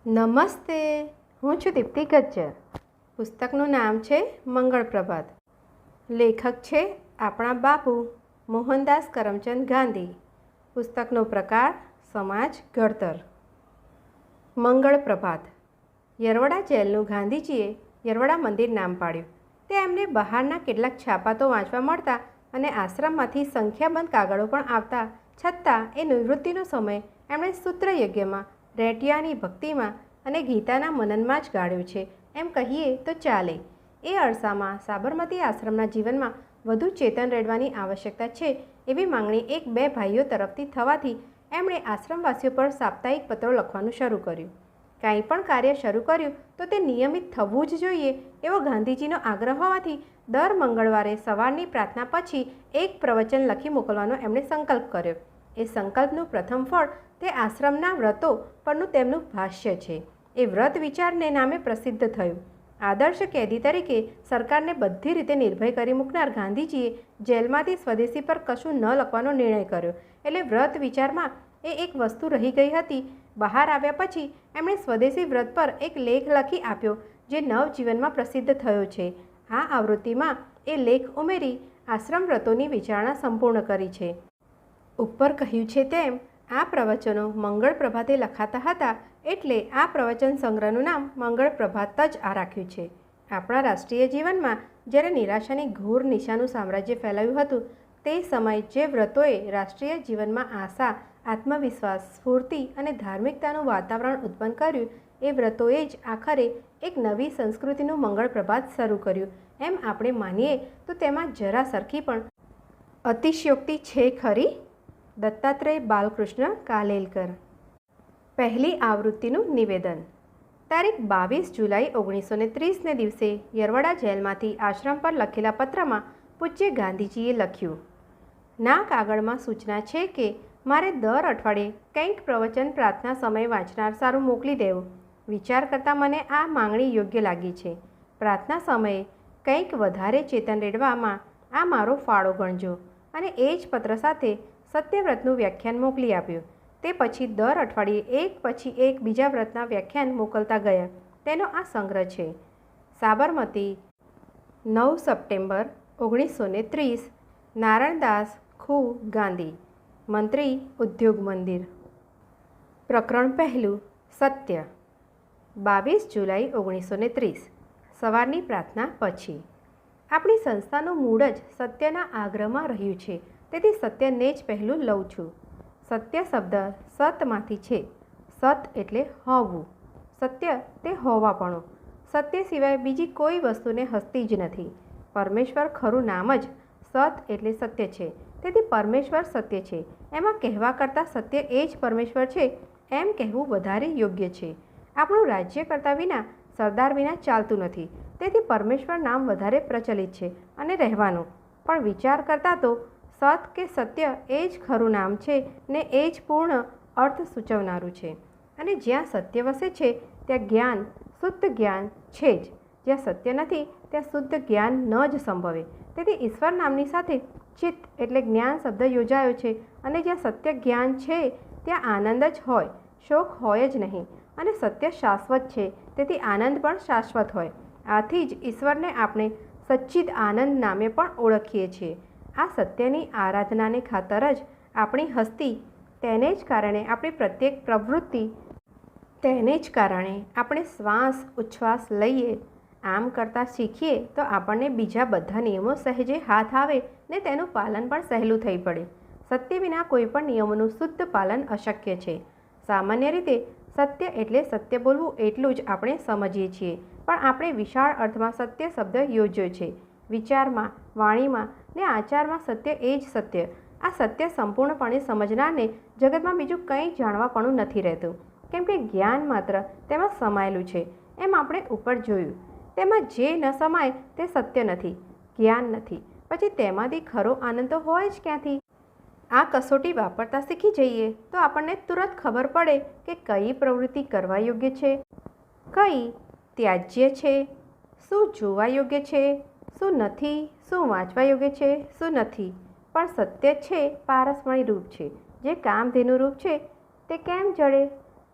નમસ્તે, હું છું દીપ્તિ ગજ્જર. પુસ્તકનું નામ છે મંગળ પ્રભાત. લેખક છે આપણા બાપુ મોહનદાસ કરમચંદ ગાંધી. પુસ્તકનો પ્રકાર સમાજ ઘડતર. મંગળ પ્રભાત. યરવડા જેલનું ગાંધીજીએ યરવડા મંદિર નામ પાડ્યું. તે એમને બહારના કેટલાક છાપાતો વાંચવા મળતા અને આશ્રમમાંથી સંખ્યાબંધ કાગળો પણ આવતા છતાં એ નિવૃત્તિનો સમય એમણે સૂત્રયજ્ઞમાં, રેટિયાની ભક્તિમાં અને ગીતાના મનનમાં જ ગાળ્યો છે એમ કહીએ તો ચાલે. એ અરસામાં સાબરમતી આશ્રમના જીવનમાં વધુ ચેતન રેડવાની આવશ્યકતા છે એવી માંગણી એક બે ભાઈઓ તરફથી થવાથી એમણે આશ્રમવાસીઓ પર સાપ્તાહિક પત્રો લખવાનું શરૂ કર્યું. કાંઈ પણ કાર્ય શરૂ કર્યું તો તે નિયમિત થવું જ જોઈએ એવો ગાંધીજીનો આગ્રહ હોવાથી દર મંગળવારે સવારની પ્રાર્થના પછી એક પ્રવચન લખી મોકલવાનો એમણે સંકલ્પ કર્યો. એ સંકલ્પનું પ્રથમ ફળ તે આશ્રમના વ્રતો પરનું તેમનું ભાષ્ય છે. એ વ્રત વિચારને નામે પ્રસિદ્ધ થયું. આદર્શ કેદી તરીકે સરકારને બધી રીતે નિર્ભય કરી મૂકનાર ગાંધીજીએ જેલમાંથી સ્વદેશી પર કશું ન લખવાનો નિર્ણય કર્યો. એટલે વ્રત વિચારમાં એ એક વસ્તુ રહી ગઈ હતી. બહાર આવ્યા પછી એમણે સ્વદેશી વ્રત પર એક લેખ લખી આપ્યો જે નવજીવનમાં પ્રસિદ્ધ થયો છે. આ આવૃત્તિમાં એ લેખ ઉમેરી આશ્રમ વ્રતોની વિચારણા સંપૂર્ણ કરી છે. ઉપર કહ્યું છે તેમ આ પ્રવચનો મંગળ પ્રભાતે લખાતા હતા એટલે આ પ્રવચન સંગ્રહનું નામ મંગળ પ્રભાત જ રાખ્યું છે. આપણા રાષ્ટ્રીય જીવનમાં જ્યારે નિરાશાની ઘોર નિશાનું સામ્રાજ્ય ફેલાયું હતું તે સમયે જે વ્રતોએ રાષ્ટ્રીય જીવનમાં આશા, આત્મવિશ્વાસ, સ્ફૂર્તિ અને ધાર્મિકતાનું વાતાવરણ ઉત્પન્ન કર્યું એ વ્રતોએ જ આખરે એક નવી સંસ્કૃતિનું મંગળ પ્રભાત શરૂ કર્યું એમ આપણે માનીએ તો તેમાં જરા સરખી પણ અતિશયોક્તિ છે ખરી? દત્તાત્રેય બાલકૃષ્ણ કાલેલકર. પહેલી આવૃત્તિનું નિવેદન. તારીખ 22 જુલાઈ 1930ને દિવસે યરવડા જેલમાંથી આશ્રમ પર લખેલા પત્રમાં પૂજ્ય ગાંધીજીએ લખ્યું: ના કાગળમાં સૂચના છે કે મારે દર અઠવાડિયે કંઈક પ્રવચન પ્રાર્થના સમયે વાંચનાર સારું મોકલી દેવું. વિચાર કરતાં મને આ માંગણી યોગ્ય લાગી છે. પ્રાર્થના સમયે કંઈક વધારે ચેતન રેડવામાં આ મારો ફાળો ગણજો. અને એ જ પત્ર સાથે સત્યવ્રતનું વ્યાખ્યાન મોકલી આપ્યું. તે પછી દર અઠવાડિયે એક પછી એક બીજા વ્રતના વ્યાખ્યાન મોકલતા ગયા. તેનો આ સંગ્રહ છે. સાબરમતી, 9 સપ્ટેમ્બર 1930. નારણદાસ ખુ, ગાંધી. મંત્રી, ઉદ્યોગ મંદિર. પ્રકરણ પહેલું. સત્ય. 22 જુલાઈ 1930. સવારની પ્રાર્થના પછી. આપણી સંસ્થાનું મૂળ જ સત્યના આગ્રહમાં રહ્યું છે. તેથી સત્યને જ પહેલું લઉં છું. સત્ય શબ્દ સતમાંથી છે. સત એટલે હોવું. સત્ય તે હોવાપણું. સત્ય સિવાય બીજી કોઈ વસ્તુને હસતી જ નથી. પરમેશ્વર ખરું નામ જ સત એટલે સત્ય છે. તેથી પરમેશ્વર સત્ય છે. એમાં કહેવા કરતાં સત્ય એ જ પરમેશ્વર છે એમ કહેવું વધારે યોગ્ય છે. આપણું રાજ્ય કરતા વિના, સરદાર વિના ચાલતું નથી. તેથી પરમેશ્વર નામ વધારે પ્રચલિત છે અને રહેવાનું. પણ વિચાર કરતાં તો સત કે સત્ય એ જ ખરું નામ છે ને એ જ પૂર્ણ અર્થ સૂચવનારું છે. અને જ્યાં સત્ય વસે છે ત્યાં જ્ઞાન, શુદ્ધ જ્ઞાન છે જ. જ્યાં સત્ય નથી ત્યાં શુદ્ધ જ્ઞાન ન જ સંભવે. તેથી ઈશ્વર નામની સાથે ચિત્ત એટલે જ્ઞાન શબ્દ યોજાયો છે. અને જ્યાં સત્ય જ્ઞાન છે ત્યાં આનંદ જ હોય, શોક હોય જ નહીં. અને સત્ય શાશ્વત છે તેથી આનંદ પણ શાશ્વત હોય. આથી જ ઈશ્વરને આપણે સચ્ચિદ આનંદ નામે પણ ઓળખીએ છીએ. આ સત્યની આરાધનાને ખાતર જ આપણી હસ્તી, તેને જ કારણે આપણી પ્રત્યેક પ્રવૃત્તિ, તેને જ કારણે આપણે શ્વાસ ઉચ્છ્વાસ લઈએ. આમ કરતાં શીખીએ તો આપણને બીજા બધા નિયમો સહેજે હાથ આવે ને તેનું પાલન પણ સહેલું થઈ પડે. સત્ય વિના કોઈ પણ નિયમોનું શુદ્ધ પાલન અશક્ય છે. સામાન્ય રીતે સત્ય એટલે સત્ય બોલવું એટલું જ આપણે સમજીએ છીએ. પણ આપણે વિશાળ અર્થમાં સત્ય શબ્દ યોજ્યો છે. વિચારમાં, વાણીમાં ને આચારમાં સત્ય એ જ સત્ય. આ સત્ય સંપૂર્ણપણે સમજનારને જગતમાં બીજું કંઈ જાણવાપણું નથી રહેતું. કેમ કે જ્ઞાન માત્ર તેમાં સમાયેલું છે. એમ આપણે ઉપર જોયું. તેમાં જે ન સમાય તે સત્ય નથી, જ્ઞાન નથી. પછી તેમાંથી ખરો આનંદ તો હોય જ ક્યાંથી? આ કસોટી વાપરતા શીખી જઈએ તો આપણને તુરંત ખબર પડે કે કઈ પ્રવૃત્તિ કરવા યોગ્ય છે, કઈ ત્યાજ્ય છે, શું જોવા યોગ્ય છે, શું નથી, શું વાંચવા યોગ્ય છે, શું નથી. પણ સત્ય છે પારસમણી રૂપ છે. જે કામધેનુ રૂપ છે તે કેમ જડે?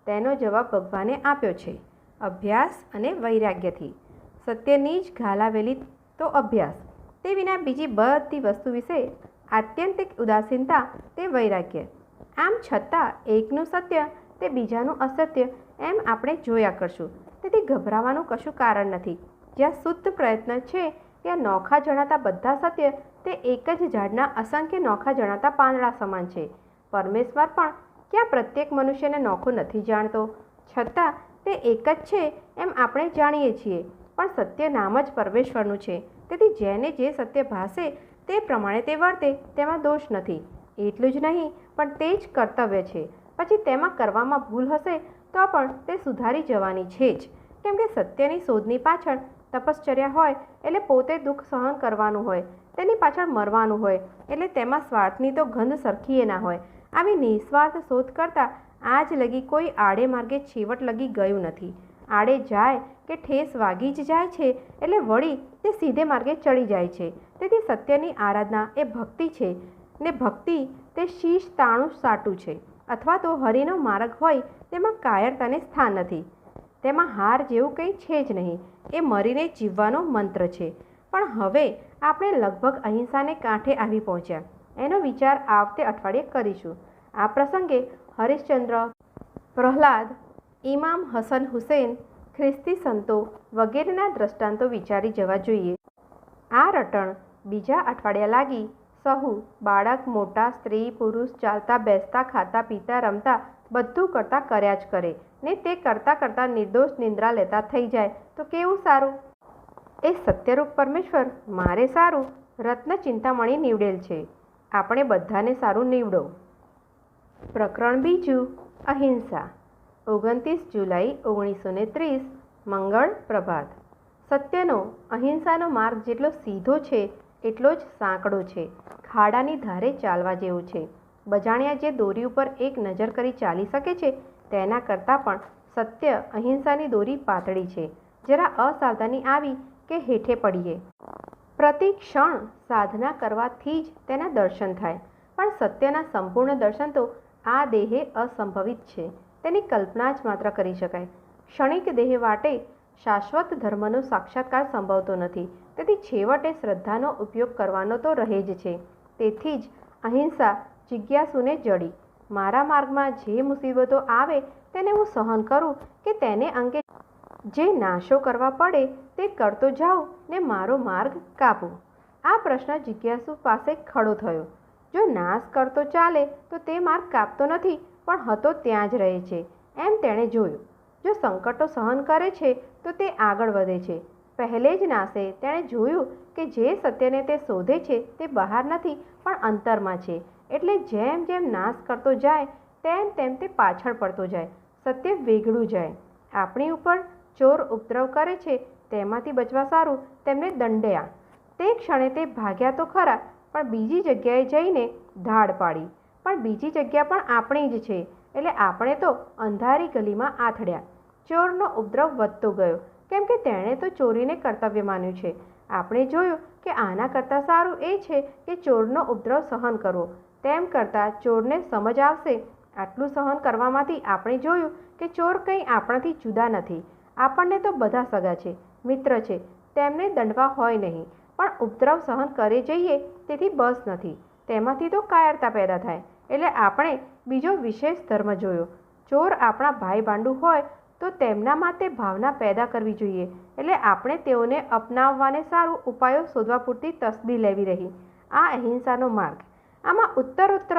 તેનો જવાબ ભગવાને આપ્યો છે, અભ્યાસ અને વૈરાગ્યથી. સત્યની જ ઘાલાવેલી તો અભ્યાસ, તે વિના બીજી બધી વસ્તુ વિશે આત્યંતિક ઉદાસીનતા તે વૈરાગ્ય. આમ છતાં એકનું સત્ય તે બીજાનું અસત્ય એમ આપણે જોયા કરશું. તેથી ગભરાવાનું કશું કારણ નથી. જ્યાં શુદ્ધ પ્રયત્ન છે ત્યાં નોખા જણાતા બધા સત્ય તે એક જ ઝાડના અસંખ્ય નોખા જણાતા પાંદડા સમાન છે. પરમેશ્વર પણ ક્યાં પ્રત્યેક મનુષ્યને નોખો નથી જાણતો? છતાં તે એક જ છે એમ આપણે જાણીએ છીએ. પણ સત્ય નામ જ પરમેશ્વરનું છે. તેથી જેને જે સત્ય ભાસે તે પ્રમાણે તે વર્તે, તેમાં દોષ નથી. એટલું જ નહીં, પણ તે જ કર્તવ્ય છે. પછી તેમાં કરવામાં ભૂલ હશે તો પણ તે સુધારી જવાની છે જ. કેમ કે સત્યની શોધની પાછળ તપશ્ચર્યા હોય એટલે પોતે દુઃખ સહન કરવાનું હોય, તેની પાછળ મરવાનું હોય, એટલે તેમાં સ્વાર્થની તો ગંધ સરખીએ ના હોય. આવી નિસ્વાર્થ શોધ કરતાં આજ લગી કોઈ આડે માર્ગે છેવટ લગી ગયું નથી. આડે જાય કે ઠેસ વાગી જ જાય છે એટલે વળી તે સીધે માર્ગે ચડી જાય છે. તેથી સત્યની આરાધના એ ભક્તિ છે, ને ભક્તિ તે શીશ તાણું સાટું છે. અથવા તો હરિનો માર્ગ હોય તેમાં કાયરતાને સ્થાન નથી. તેમાં હાર જેવું કંઈ છે જ નહીં. એ મરીને જીવવાનો મંત્ર છે. પણ હવે આપણે લગભગ અહિંસાને કાંઠે આવી પહોંચ્યા. એનો વિચાર આવતે અઠવાડિયે કરીશું. આ પ્રસંગે હરિશ્ચંદ્ર, પ્રહલાદ, ઇમામ હસન હુસેન, ખ્રિસ્તી સંતો વગેરેના દ્રષ્ટાંતો વિચારી જવા જોઈએ. આ રટણ બીજા અઠવાડિયા લાગી સહુ બાળક, મોટા, સ્ત્રી, પુરુષ ચાલતા બેસતા, ખાતા પીતા, રમતા બધું કરતાં કર્યા જ કરે ને તે કરતાં કરતાં નિર્દોષ નિંદ્રા લેતા થઈ જાય તો કેવું સારું! એ સત્યરૂપ પરમેશ્વર મારે સારું રત્ન ચિંતામણી નીવડેલ છે. આપણે બધાને સારું નીવડો. પ્રકરણ બીજું, અહિંસા. 29 જુલાઈ 1930 મંગળ પ્રભાત. સત્યનો અહિંસાનો માર્ગ જેટલો સીધો છે એટલો જ સાંકડો છે. ખાડાની ધારે ચાલવા જેવું છે. બજાણિયા જે દોરી ઉપર એક નજર કરી ચાલી શકે છે તેના કરતાં પણ સત્ય અહિંસાની દોરી પાતળી છે. જરા અસાવધાની આવી કે હેઠે પડીએ. પ્રતિ ક્ષણ સાધના કરવાથી જ તેના દર્શન થાય. પણ સત્યના સંપૂર્ણ દર્શન તો આ દેહે અસંભવિત છે. તેની કલ્પના જ માત્ર કરી શકાય. ક્ષણિક દેહ વાટે શાશ્વત ધર્મનો સાક્ષાત્કાર સંભવતો નથી. તેથી છેવટે શ્રદ્ધાનો ઉપયોગ કરવાનો તો રહે જ છે. તેથી જ અહિંસા જિજ્ઞાસુને જડી. મારા માર્ગમાં જે મુસીબતો આવે તેને હું સહન કરું કે તેને અંગે જે નાશો કરવા પડે તે કરતો જાઉં ને મારો માર્ગ કાપું? આ પ્રશ્ન જિજ્ઞાસુ પાસે ખડો થયો. જો નાશ કરતો ચાલે તો તે માર્ગ કાપતો નથી પણ હતો ત્યાં જ રહે છે એમ તેણે જોયું. જો સંકટો સહન કરે છે તો તે આગળ વધે છે. પહેલે જ નાશે તેણે જોયું કે જે સત્યને તે શોધે છે તે બહાર નથી પણ અંતરમાં છે. એટલે જેમ જેમ નાશ કરતો જાય તેમ તેમ તે પાછળ પડતો જાય, સત્ય વેગળું જાય. આપણી ઉપર ચોર ઉપદ્રવ કરે છે તેમાંથી બચવા સારું તેમને દંડ્યા. તે ક્ષણે તે ભાગ્યા તો ખરા પણ બીજી જગ્યાએ જઈને ધાડ પાડી. પણ બીજી જગ્યા પણ આપણી જ છે એટલે આપણે તો અંધારી ગલીમાં આથડ્યા. ચોરનો ઉપદ્રવ વધતો ગયો કેમ કે તેણે તો ચોરીને કર્તવ્ય માન્યું છે. આપણે જોયું કે આના કરતાં સારું એ છે કે ચોરનો ઉપદ્રવ સહન કરવો. તેમ કરતાં ચોરને સમજ આવશે. આટલું સહન કરવામાંથી આપણે જોયું કે ચોર કંઈ આપણાથી જુદા નથી. આપણને તો બધા સગા છે, મિત્ર છે, તેમને દંડવા હોય નહીં. પણ ઉપદ્રવ સહન કરે જઈએ તેથી બસ નથી. તેમાંથી તો કાયરતા પેદા થાય. એટલે આપણે બીજો વિશેષ ધર્મ જોયો. ચોર આપણા ભાઈ ભાંડુ હોય તો તેમનામાં તે ભાવના પેદા કરવી જોઈએ. એટલે આપણે તેઓને અપનાવવાને સારું ઉપાયો શોધવા પૂરતી તસદી લેવી રહી. આ અહિંસાનો માર્ગ. આમાં ઉત્તરોત્તર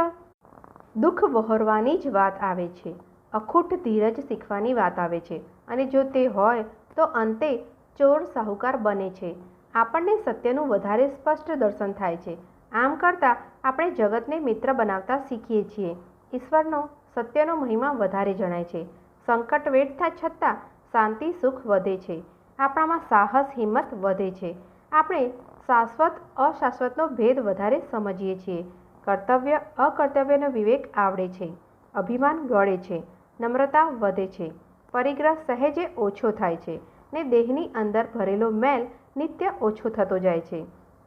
દુઃખ વહોરવાની જ વાત આવે છે. અખૂટ ધીરજ શીખવાની વાત આવે છે. અને જો તે હોય તો અંતે ચોર સાહુકાર બને છે. આપણને સત્યનું વધારે સ્પષ્ટ દર્શન થાય છે. આમ કરતાં આપણે જગતને મિત્ર બનાવતા શીખીએ છીએ. ઈશ્વરનો, સત્યનો મહિમા વધારે જણાય છે. સંકટ વેઠતા છતાં શાંતિ સુખ વધે છે. આપણામાં સાહસ હિંમત વધે છે. આપણે શાશ્વત અશાશ્વતનો ભેદ વધારે સમજીએ છીએ. કર્તવ્ય અકર્તવ્યનો વિવેક આવડે છે. અભિમાન ગળે છે. નમ્રતા વધે છે. પરિગ્રહ સહેજે ઓછો થાય છે ને દેહની અંદર ભરેલો મેલ નિત્ય ઓછો થતો જાય છે.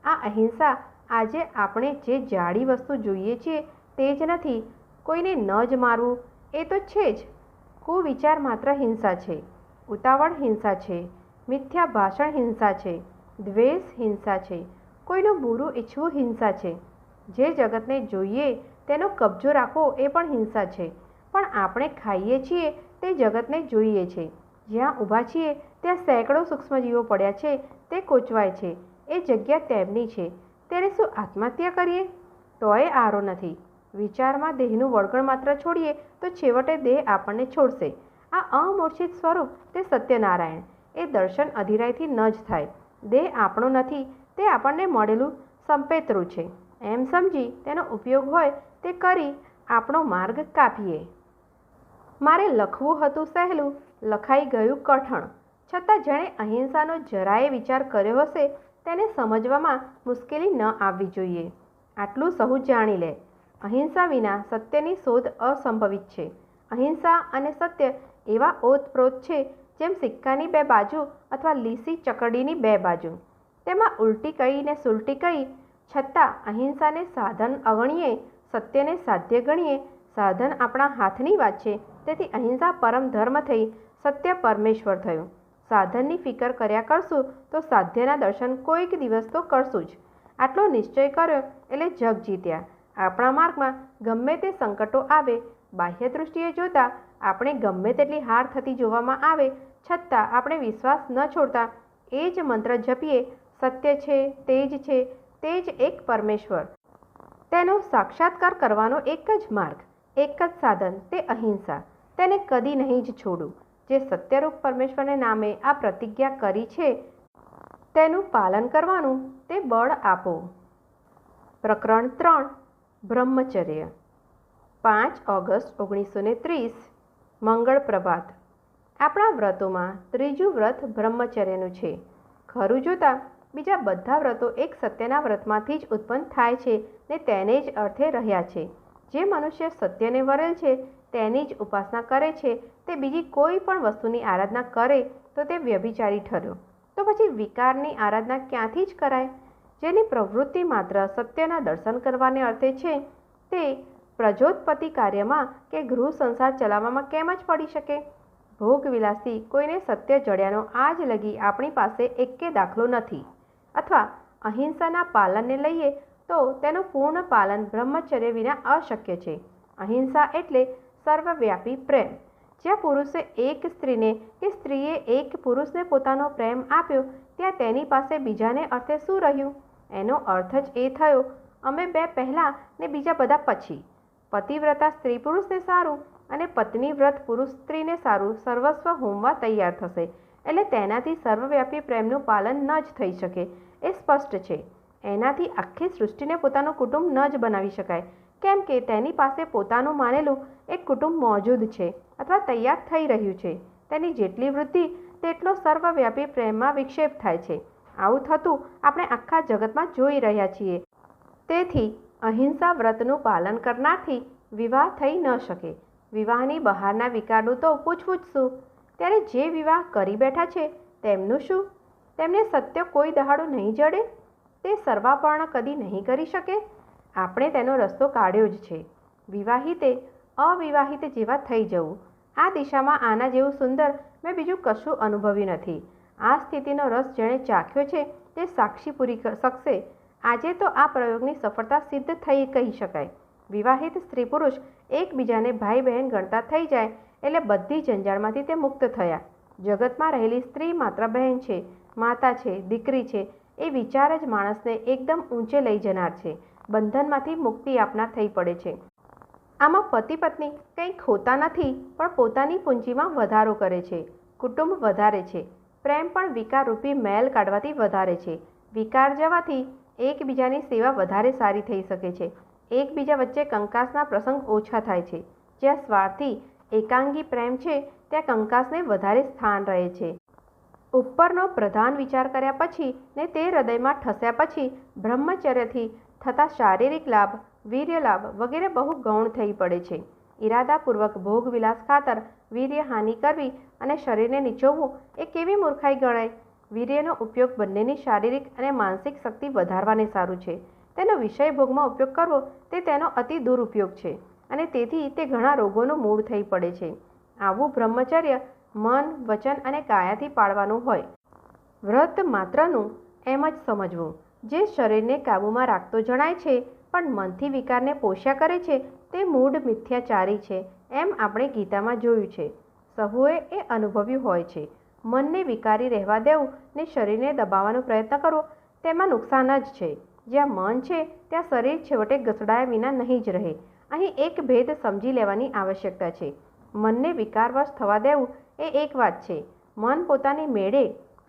આ અહિંસા આજે આપણે જે જાડી વસ્તુ જોઈએ છીએ તે જ નથી. કોઈને ન જ મારવું એ તો છે જ. કુવિચાર માત્ર હિંસા છે, ઉતાવળ હિંસા છે, મિથ્યા ભાષણ હિંસા છે, દ્વેષ હિંસા છે, કોઈનું બુરું ઈચ્છવું હિંસા છે, જે જગતને જોઈએ તેનો કબજો રાખવો એ પણ હિંસા છે. પણ આપણે ખાઈએ છીએ તે જગતને જોઈએ છે. જ્યાં ઊભા છીએ ત્યાં સેંકડો સૂક્ષ્મજીવો પડ્યા છે, તે કોચવાય છે. એ જગ્યા તેમની છે. ત્યારે શું આત્મહત્યા કરીએ તોય આરો નથી. વિચારમાં દેહનું વળગણ માત્ર છોડીએ તો છેવટે દેહ આપણને છોડશે. આ અમૂર્છિત સ્વરૂપ તે સત્યનારાયણ. એ દર્શન અધિરાયથી ન જ થાય. દેહ આપણો નથી, તે આપણને મળેલું સંપેતરું છે એમ સમજી તેનો ઉપયોગ હોય તે કરી આપણો માર્ગ કાપીએ. મારે લખવું હતું સહેલું, લખાઈ ગયું કઠણ. છતાં જેણે અહિંસાનો જરાય વિચાર કર્યો હશે તેને સમજવામાં મુશ્કેલી ન આવવી જોઈએ. આટલું સહુ જાણી લે. અહિંસા વિના સત્યની શોધ અસંભવિત છે. અહિંસા અને સત્ય એવા ઓતપ્રોત છે જેમ સિક્કાની બે બાજુ અથવા લીસી ચકરડીની બે બાજુ. તેમાં ઉલટી કઈ ને સુલટી કઈ, છતાં અહિંસાને સાધન અગણીએ, સત્યને સાધ્ય ગણીએ. સાધન આપણા હાથની વાત છે, તેથી અહિંસા પરમ ધર્મ થઈ, સત્ય પરમેશ્વર થયું. સાધનની ફિકર કર્યા કરશું તો સાધ્યના દર્શન કોઈક દિવસ તો કરશું જ. આટલો નિશ્ચય કર્યો એટલે જગ જીત્યા. આપણા માર્ગમાં ગમે તે સંકટો આવે, બાહ્ય દૃષ્ટિએ જોતા આપણે ગમે તેટલી હાર થતી જોવામાં આવે, છતાં આપણે વિશ્વાસ ન છોડતા એ જ મંત્ર જપીએ. સત્ય છે, તે જ છે, તે જ એક પરમેશ્વર. તેનો સાક્ષાત્કાર કરવાનો એક જ માર્ગ, એક જ સાધન, તે અહિંસા. તેને કદી નહીં જ છોડું. જે સત્યરૂપ પરમેશ્વરને નામે આ પ્રતિજ્ઞા કરી છે તેનું પાલન કરવાનું તે બળ આપો. પ્રકરણ 3. બ્રહ્મચર્ય. 5 ઓગસ્ટ 1930 મંગળ પ્રભાત. આપણા વ્રતોમાં ત્રીજું વ્રત બ્રહ્મચર્યનું છે. ખરું જોતા બીજા બધા વ્રતો એક સત્યના વ્રતમાંથી જ ઉત્પન્ન થાય છે ને તેને જ અર્થે રહ્યા છે. જે મનુષ્ય સત્યને વરેલ છે તેની જ ઉપાસના કરે છે તે બીજી કોઈ પણ વસ્તુની આરાધના કરે તો તે વ્યભિચારી ઠર્યો. તો પછી વિકારની આરાધના ક્યાંથી જ કરાય? જેની પ્રવૃત્તિ માત્ર સત્યના દર્શન કરવાને અર્થે છે તે પ્રજોત્પત્તિ કાર્યમાં કે ગૃહ સંસાર ચલાવવામાં કેમ જ પડી શકે? ભોગવિલાસથી કોઈને સત્ય જડ્યાનો આજ લગી આપણી પાસે એકે દાખલો નથી. અથવા અહિંસાના પાલનને લઈએ તો તેનું પૂર્ણ પાલન બ્રહ્મચર્ય વિના અશક્ય છે. અહિંસા એટલે સર્વવ્યાપી પ્રેમ. જ્યાં પુરુષે એક સ્ત્રીને કે સ્ત્રીએ એક પુરુષને પોતાનો પ્રેમ આપ્યો ત્યાં તેની પાસે બીજાને અર્થે શું રહ્યું? એનો અર્થ જ એ થયો અમે બે પહેલાં ને બીજા બધા પછી. પતિવ્રતા સ્ત્રી પુરુષને સારું અને પત્ની વ્રત પુરુષ સ્ત્રીને સારું સર્વસ્વ હોમવા તૈયાર થશે. એટલે તેનાથી સર્વવ્યાપી પ્રેમનું પાલન ન જ થઈ શકે એ સ્પષ્ટ છે. એનાથી આખી સૃષ્ટિને પોતાનું કુટુંબ ન જ બનાવી શકાય, કેમ કે તેની પાસે પોતાનું માનેલું એક કુટુંબ મોજૂદ છે અથવા તૈયાર થઈ રહ્યું છે. તેની જેટલી વૃદ્ધિ તેટલો સર્વવ્યાપી પ્રેમમાં વિક્ષેપ થાય છે. આવું થતું આપણે આખા જગતમાં જોઈ રહ્યા છીએ. તેથી અહિંસા વ્રતનું પાલન કરનારથી વિવાહ થઈ ન શકે. વિવાહની બહારના વિકારનું તો પૂછવું જ શું? ત્યારે જે વિવાહ કરી બેઠા છે તેમનું શું? તેમને સત્ય કોઈ દહાડો નહીં જડે? તે સર્વાપર્ણ કદી નહીં કરી શકે? આપણે તેનો રસ્તો કાઢ્યો જ છે. વિવાહિતે અવિવાહિત જેવા થઈ જવું. આ દિશામાં આના જેવું સુંદર મેં બીજું કશું અનુભવ્યું નથી. આ સ્થિતિનો રસ જેણે ચાખ્યો છે તે સાક્ષી પૂરી શકશે. આજે તો આ પ્રયોગની સફળતા સિદ્ધ થઈ કહી શકાય. વિવાહિત સ્ત્રી પુરુષ એકબીજાને ભાઈ બહેન ગણતા થઈ જાય એટલે બધી જંજાળમાંથી તે મુક્ત થયા. જગતમાં રહેલી સ્ત્રી માત્ર બહેન છે, માતા છે, દીકરી છે એ વિચાર જ માણસને એકદમ ઊંચે લઈ જનાર છે, બંધનમાંથી મુક્તિ આપનાર થઈ પડે છે. આમાં પતિ પત્ની કંઈ ખોતા નથી, પણ પોતાની પૂંજીમાં વધારો કરે છે. કુટુંબ વધારે છે. પ્રેમ પણ વિકારરૂપી મેલ કાઢવાથી વધારે છે. વિકાર જવાથી એકબીજાની સેવા વધારે સારી થઈ શકે છે. એકબીજા વચ્ચે કંકાસના પ્રસંગ ઓછા થાય છે. જ્યાં સ્વાર્થી એકાંગી પ્રેમ છે ત્યાં કંકાસને વધારે સ્થાન રહે છે. ઉપરનો પ્રધાન વિચાર કર્યા પછી ને તે હૃદયમાં ઠસ્યા પછી બ્રહ્મચર્યથી થતા શારીરિક લાભ, વીર્ય લાભ વગેરે બહુ ગૌણ થઈ પડે છે. ઇરાદાપૂર્વક ભોગવિલાસ ખાતર વીર્ય હાનિ કરવી અને શરીરને નીચોવવું એ કેવી મૂર્ખાઈ ગણાય? વીર્યનો ઉપયોગ બંનેની શારીરિક અને માનસિક શક્તિ વધારવાને સારું છે. તેનો વિષય ભોગમાં ઉપયોગ કરવો તે તેનો અતિ દુરુપયોગ છે અને તેથી તે ઘણા રોગોનું મૂળ થઈ પડે છે. આવું બ્રહ્મચર્ય મન, વચન અને કાયાથી પાળવાનું હોય. વ્રત માત્રનું એમ જ સમજવું. જે શરીરને કાબૂમાં રાખતો જણાય છે પણ મનથી વિકારને પોષ્યા કરે છે તે મૂળ મિથ્યાચારી છે, એમ આપણે ગીતામાં જોયું છે. સહુએ એ અનુભવ્યું હોય છે. મનને વિકારી રહેવા દેવું ને શરીરને દબાવવાનો પ્રયત્ન કરવો તેમાં નુકસાન જ છે. જ્યાં મન છે ત્યાં શરીર છેવટે ઘસડાયા વિના નહીં જ રહે. અહીં એક ભેદ સમજી લેવાની આવશ્યકતા છે. મનને વિકારવશ થવા દેવું એ એક વાત છે. મન પોતાની મેળે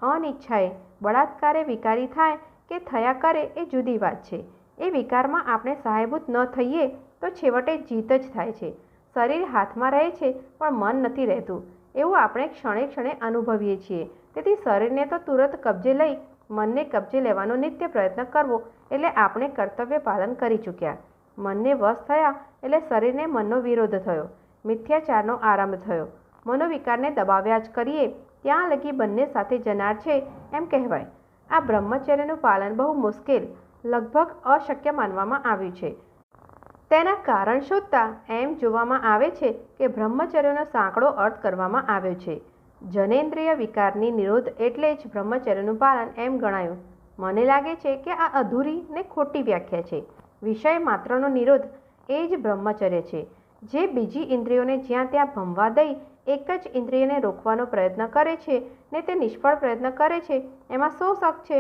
અનિચ્છાએ બળાત્કારે વિકારી થાય કે થયા કરે એ જુદી વાત છે. એ વિકારમાં આપણે સહાયભૂત ન થઈએ તો છેવટે જીત જ થાય છે. શરીર હાથમાં રહે છે પણ મન નથી રહેતું એવું આપણે ક્ષણે ક્ષણે અનુભવીએ છીએ. તેથી શરીરને તો તુરંત કબજે લઈ મનને કબજે લેવાનો નિત્ય પ્રયત્ન કરવો એટલે આપણે કર્તવ્ય પાલન કરી ચૂક્યા. મનને વશ થયા એટલે શરીરને મનનો વિરોધ થયો, મિથ્યાચારનો આરંભ થયો. મનોવિકારને દબાવ્યા જ કરીએ ત્યાં લગી બંને સાથે જનાર છે એમ કહેવાય. આ બ્રહ્મચર્યનું પાલન બહુ મુશ્કેલ, લગભગ અશક્ય માનવામાં આવ્યું છે. તેના કારણ શોધતા એમ જોવામાં આવે છે કે બ્રહ્મચર્યનો સાંકડો અર્થ કરવામાં આવ્યો છે. જનેન્દ્રિય વિકારની નિરોધ એટલે જ બ્રહ્મચર્યનું પાલન એમ ગણાયું. મને લાગે છે કે આ અધૂરી ને ખોટી વ્યાખ્યા છે. વિષય માત્રનો નિરોધ એ જ બ્રહ્મચર્ય છે. જે બીજી ઇન્દ્રિયોને જ્યાં ત્યાં ભમવા દઈ એક જ ઇન્દ્રિયને રોકવાનો પ્રયત્ન કરે છે ને તે નિષ્ફળ પ્રયત્ન કરે છે એમાં શો શક છે?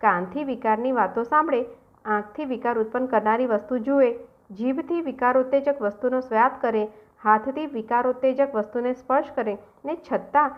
કાનથી વિકારની વાતો સાંભળે, આંખથી વિકાર ઉત્પન્ન કરનારી વસ્તુ જુએ, જીભથી વિકારોત્તેજક વસ્તુનો સ્વાદ કરે, હાથથી વિકારોત્તેજક વસ્તુને સ્પર્શ કરે ને છતાં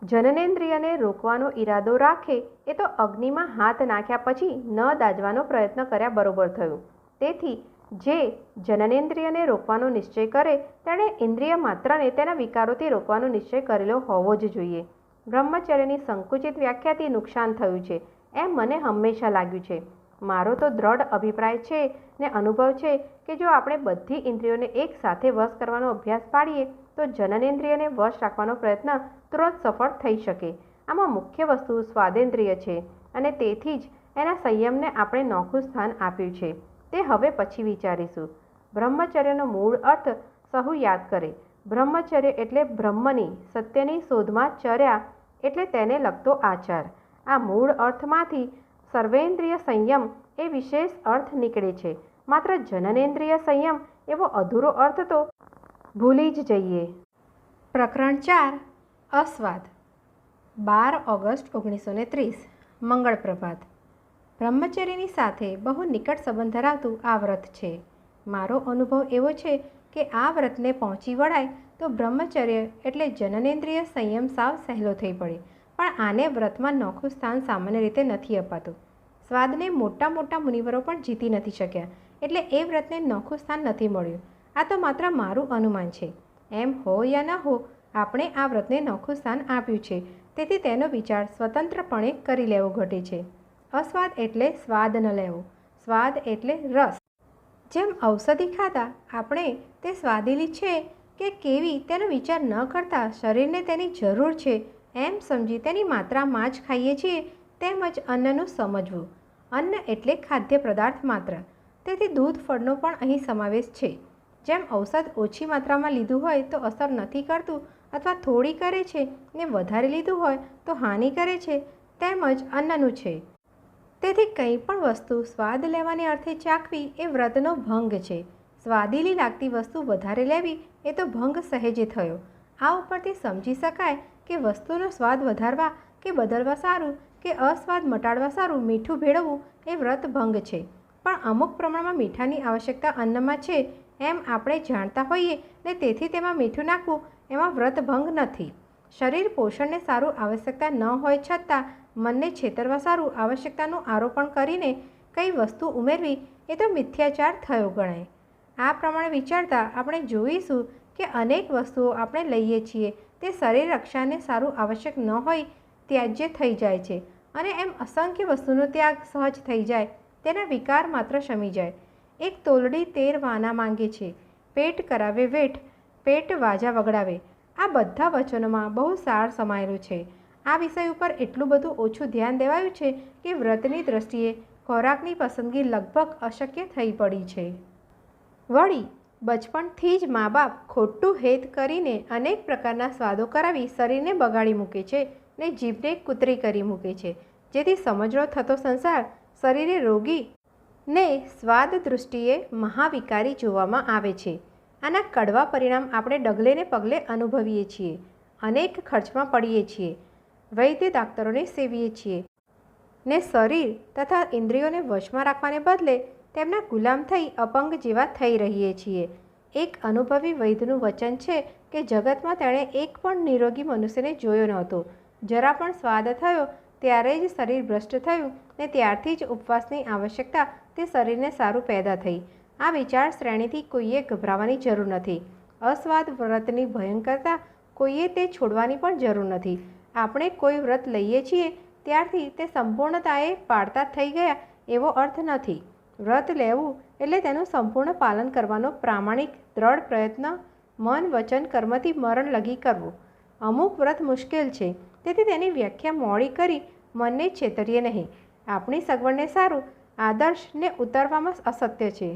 જનનેન્દ્રિયને રોકવાનો ઈરાદો રાખે એ તો અગ્નિમાં હાથ નાખ્યા પછી ન દાઝવાનો પ્રયત્ન કર્યા બરોબર થયું. તેથી જે જનનેન્દ્રિયને રોકવાનો નિશ્ચય કરે તેણે ઇન્દ્રિય માત્રને તેના વિકારોથી રોકવાનો નિશ્ચય કરેલો હોવો જ જોઈએ. બ્રહ્મચર્યની સંકુચિત વ્યાખ્યાથી નુકસાન થયું છે એમ મને હંમેશા લાગ્યું છે. મારો તો દ્રઢ અભિપ્રાય છે ને અનુભવ છે કે જો આપણે બધી ઇન્દ્રિયોને એક સાથે વશ કરવાનો અભ્યાસ પાડીએ તો જનનેન્દ્રિયને વશ રાખવાનો પ્રયત્ન તુરંત સફળ થઈ શકે. આમાં મુખ્ય વસ્તુ સ્વાદેન્દ્રિય છે અને તેથી જ એના સંયમને આપણે નોખું સ્થાન આપ્યું છે. તે હવે પછી વિચારીશું. બ્રહ્મચર્યનો મૂળ અર્થ સહુ યાદ કરે. બ્રહ્મચર્ય એટલે બ્રહ્મની સત્યની શોધમાં ચર્યા એટલે તેને લગતો આચાર. આ મૂળ અર્થમાંથી સર્વેન્દ્રિય સંયમ એ વિશેષ અર્થ નીકળે છે. માત્ર જનનેન્દ્રિય સંયમ એવો અધૂરો અર્થ તો ભૂલી જ જઈએ. પ્રકરણ 4 અસ્વાદ 12 ઓગસ્ટ 1930 મંગળ પ્રભાત. બ્રહ્મચર્યની સાથે બહુ નિકટ સંબંધ ધરાવતું આ વ્રત છે. મારો અનુભવ એવો છે કે આ વ્રતને પહોંચી વળાય તો બ્રહ્મચર્ય એટલે જનનેન્દ્રિય સંયમ સાવ સહેલો થઈ પડે. પણ આને વ્રતમાં નોખું સ્થાન સામાન્ય રીતે નથી અપાતું. સ્વાદને મોટા મોટા મુનિવરો પણ જીતી નથી શક્યા એટલે એ વ્રતને નોખું સ્થાન નથી મળ્યું. આ તો માત્ર મારું અનુમાન છે. એમ હો યા ન હો, આપણે આ વ્રતને નોખું સ્થાન આપ્યું છે. તેથી તેનો વિચાર સ્વતંત્રપણે કરી લેવો ઘટે છે. અસ્વાદ એટલે સ્વાદ ન લેવો, સ્વાદ એટલે રસ. જેમ ઔષધિ ખાતા આપણે તે સ્વાદેલી છે કે કેવી તેનો વિચાર ન કરતા શરીરને તેની જરૂર છે એમ સમજી તેની માત્રામાં જ ખાઈએ છીએ, તેમજ અન્નનું સમજવું. અન્ન એટલે ખાદ્ય પદાર્થ માત્ર. તેથી દૂધ ફળનો પણ અહીં સમાવેશ છે. જેમ ઔષધ ઓછી માત્રામાં લીધું હોય તો અસર નથી કરતું અથવા થોડી કરે છે ને વધારે લીધું હોય તો હાનિ કરે છે, તેમજ અન્નનું છે. તેથી કંઈ પણ વસ્તુ સ્વાદ લેવાને અર્થે ચાખવી એ વ્રતનો ભંગ છે. સ્વાદીલી લાગતી વસ્તુ વધારે લેવી એ તો ભંગ સહેજે થયો. આ ઉપરથી સમજી શકાય કે વસ્તુનો સ્વાદ વધારવા કે બદલવા સારું કે અસ્વાદ મટાડવા સારું મીઠું ભેળવવું એ વ્રત ભંગ છે. પણ અમુક પ્રમાણમાં મીઠાની આવશ્યકતા અન્નમાં છે એમ આપણે જાણતા હોઈએ ને તેથી તેમાં મીઠું નાખવું એમાં વ્રત ભંગ નથી. શરીર પોષણને સારું આવશ્યકતા ન હોય છતાં મનને છેતરવા સારું આવશ્યકતાનું આરોપણ કરીને કઈ વસ્તુ ઉમેરવી એ તો મિથ્યાચાર થયો ગણાય. આ પ્રમાણે વિચારતા આપણે જોઈશું કે અનેક વસ્તુઓ આપણે લઈએ છીએ તે શરીર રક્ષાને સારું આવશ્યક ન હોય ત્યાજ્ય થઈ જાય છે અને એમ અસંખ્ય વસ્તુનો ત્યાગ સહજ થઈ જાય, તેના વિકાર માત્ર શમી જાય. એક તોલડી 13 વાના માંગે છે, પેટ કરાવે વેઠ, પેટ વાજા વગડાવે. આ બધા વચનોમાં બહુ સાર સમાયેલું છે. આ વિષય ઉપર એટલું બધું ઓછું ધ્યાન દેવાયું છે કે વ્રતની દ્રષ્ટિએ ખોરાકની પસંદગી લગભગ અશક્ય થઈ પડી છે. વળી બચપણથી જ મા બાપ ખોટું હેત કરીને અનેક પ્રકારના સ્વાદો કરાવી શરીરને બગાડી મૂકે છે ને જીભને કૂતરી કરી મૂકે છે, જેથી સમજણો થતો સંસાર શરીરે રોગી ને સ્વાદ દૃષ્ટિએ મહાવિકારી જોવામાં આવે છે. આના કડવા પરિણામ આપણે ડગલે ને પગલે અનુભવીએ છીએ. અનેક ખર્ચમાં પડીએ છીએ, વૈદ્ય દાક્તરોને સેવીએ છીએ ને શરીર તથા ઇન્દ્રિયોને વશમાં રાખવાને બદલે તેમના ગુલામ થઈ અપંગ જેવા થઈ રહીએ છીએ. એક અનુભવી વૈદ્યનું વચન છે કે જગતમાં તેણે એક પણ નિરોગી મનુષ્યને જોયો નહોતો. જરા પણ સ્વાદ થયો ત્યારે જ શરીર ભ્રષ્ટ થયું ને ત્યારથી જ ઉપવાસની આવશ્યકતા તે શરીરને સારું પેદા થઈ. આ વિચાર શ્રેણીથી કોઈએ ગભરાવાની જરૂર નથી. અસ્વાદ વ્રતની ભયંકરતા કોઈએ તે છોડવાની પણ જરૂર નથી. આપણે કોઈ વ્રત લઈએ છીએ ત્યારથી તે સંપૂર્ણતાએ પાળતા થઈ ગયા એવો અર્થ નથી. વ્રત લેવું એટલે તેનું સંપૂર્ણ પાલન કરવાનો પ્રામાણિક દ્રઢ પ્રયત્ન મન વચન કર્મથી મરણ લગી કરવું. અમુક વ્રત મુશ્કેલ છે, તેથી તેની વ્યાખ્યા મોડી કરી મનને છેતરીએ નહીં. આપણી સગવડને સારું આદર્શને ઉતારવામાં અસત્ય છે.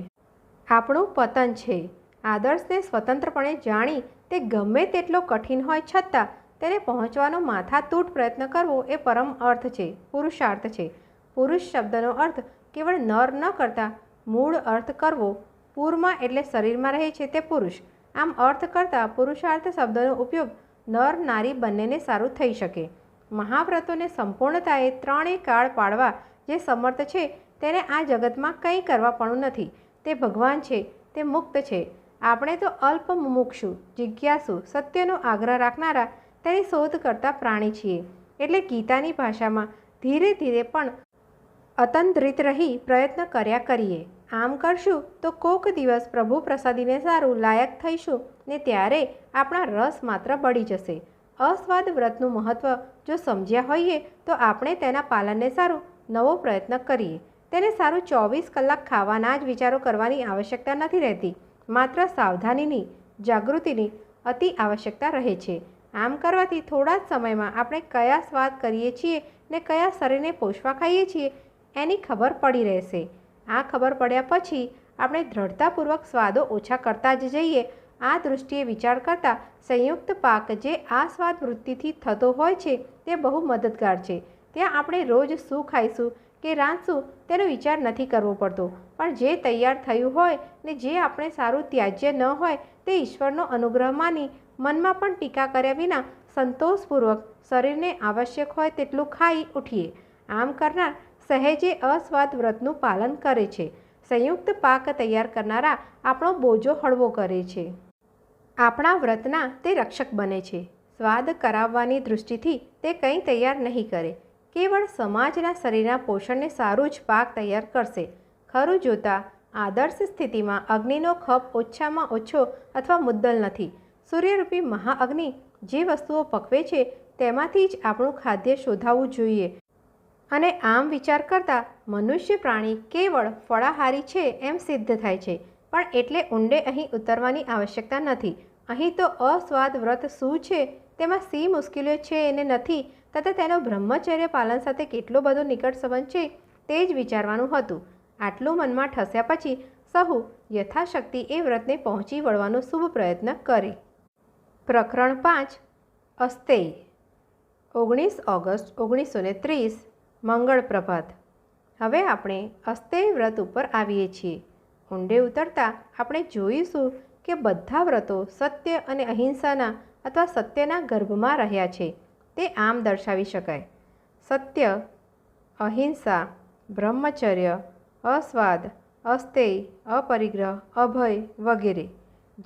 આપણું પતન છે. આદર્શને સ્વતંત્રપણે જાણી તે ગમે તેટલો કઠિન હોય છતાં તેને પહોંચવાનો માથાતૂટ પ્રયત્ન કરવો એ પરમ અર્થ છે, પુરુષાર્થ છે. પુરુષ શબ્દનો અર્થ કેવળ નર ન કરતાં મૂળ અર્થ કરવો. પૂરમાં એટલે શરીરમાં રહે છે તે પુરુષ. આમ અર્થ કરતાં પુરુષાર્થ શબ્દનો ઉપયોગ નર નારી બંનેને સારું થઈ શકે. મહાવ્રતોને સંપૂર્ણતાએ ત્રણેય કાળ પાડવા જે સમર્થ છે તેને આ જગતમાં કંઈ કરવા પણ નથી. તે ભગવાન છે, તે મુક્ત છે. આપણે તો અલ્પ મુમુક્ષુ, જિજ્ઞાસુ, સત્યનો આગ્રહ રાખનારા તેની શોધ કરતા પ્રાણી છીએ. એટલે ગીતાની ભાષામાં ધીરે ધીરે પણ અતંદ્રિત રહી પ્રયત્ન કર્યા કરીએ. આમ કરશું તો કોક દિવસ પ્રભુ પ્રસાદીને સારું લાયક થઈશું ને ત્યારે આપણા રસ માત્ર બળી જશે. અસ્વાદ વ્રતનું મહત્ત્વ જો સમજ્યા હોઈએ તો આપણે તેના પાલનને સારું નવો પ્રયત્ન કરીએ. તેને સારું 24 કલાક ખાવાના જ વિચારો કરવાની આવશ્યકતા નથી રહેતી. માત્ર સાવધાનીની, જાગૃતિની અતિ આવશ્યકતા રહે છે. આમ કરવાથી થોડા જ સમયમાં આપણે કયા સ્વાદ કરીએ છીએ ને કયા શરીરને પોષવા ખાઈએ છીએ એની ખબર પડી રહેશે. આ ખબર પડ્યા પછી આપણે દ્રઢતાપૂર્વક સ્વાદો ઓછા કરતા જ જઈએ. આ દૃષ્ટિએ વિચાર કરતાં સંયુક્ત પાક જે આ સ્વાદ વૃત્તિથી થતો હોય છે તે બહુ મદદગાર છે. ત્યાં આપણે રોજ શું ખાઈશું કે રાંધશું તેનો વિચાર નથી કરવો પડતો, પણ જે તૈયાર થયું હોય ને જે આપણે સારું ત્યાજ્ય ન હોય તે ઈશ્વરનો અનુગ્રહ માની મનમાં પણ ટીકા કર્યા વિના સંતોષપૂર્વક શરીરને આવશ્યક હોય તેટલું ખાઈ ઉઠીએ. આમ કરનાર સહેજે અસ્વાદ વ્રતનું પાલન કરે છે. સંયુક્ત પાક તૈયાર કરનારા આપણો બોજો હળવો કરે છે. આપણા વ્રતના તે રક્ષક બને છે. સ્વાદ કરાવવાની દૃષ્ટિથી તે કંઈ તૈયાર નહીં કરે, કેવળ સમાજના શરીરના પોષણને સારું જ પાક તૈયાર કરશે. ખરું જોતાં આદર્શ સ્થિતિમાં અગ્નિનો ખપ ઓછામાં ઓછો અથવા મુદ્દલ નથી. સૂર્યરૂપી મહાઅગ્નિ જે વસ્તુઓ પકવે છે તેમાંથી જ આપણું ખાદ્ય શોધાવવું જોઈએ. અને આમ વિચાર કરતાં મનુષ્ય પ્રાણી કેવળ ફળાહારી છે એમ સિદ્ધ થાય છે. પણ એટલે ઊંડે અહીં ઉતરવાની આવશ્યકતા નથી. અહીં તો અસ્વાદ વ્રત શું છે, તેમાં શી મુશ્કેલીઓ છે એને નથી, તથા તેનો બ્રહ્મચર્ય પાલન સાથે કેટલો બધો નિકટ સંબંધ છે તે જ વિચારવાનું હતું. આટલું મનમાં ઠસ્યા પછી સહુ યથાશક્તિ એ વ્રતને પહોંચી વળવાનો શુભ પ્રયત્ન કરે. પ્રકરણ 5 અસ્તેય 19 ઓગસ્ટ 1930 મંગળ પ્રભાત. હવે આપણે અસ્તેય વ્રત ઉપર આવીએ છીએ. ઊંડે ઉતરતા આપણે જોઈશું કે બધા વ્રતો સત્ય અને અહિંસાના અથવા સત્યના ગર્ભમાં રહ્યા છે. તે આમ દર્શાવી શકાય: સત્ય, અહિંસા, બ્રહ્મચર્ય, અસ્વાદ, અસ્તેય, અપરિગ્રહ, અભય વગેરે.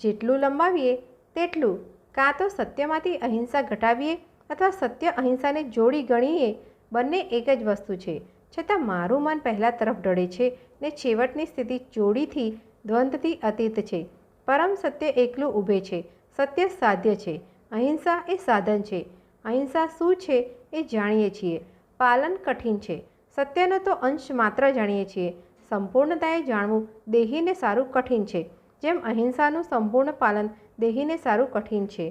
જેટલું લંબાવીએ તેટલું કાં તો સત્યમાંથી અહિંસા ઘટાવીએ અથવા સત્ય અહિંસાને જોડી ગણીએ. બંને એક જ વસ્તુ છે, છતાં મારું મન પહેલાં તરફ ઢળે છે ને છેવટની સ્થિતિ જોડીથી દ્વંદ્વથી અતીત છે. પરમ સત્ય એકલું ઊભે છે. સત્ય સાધ્ય છે. અહિંસા એ સાધન છે. અહિંસા શું છે એ જાણીએ છીએ, પાલન કઠિન છે. સત્યનો તો અંશ માત્ર જાણીએ છીએ. સંપૂર્ણતાએ જાણવું દેહીને સારું કઠિન છે, જેમ અહિંસાનું સંપૂર્ણ પાલન દેહીને સારું કઠિન છે.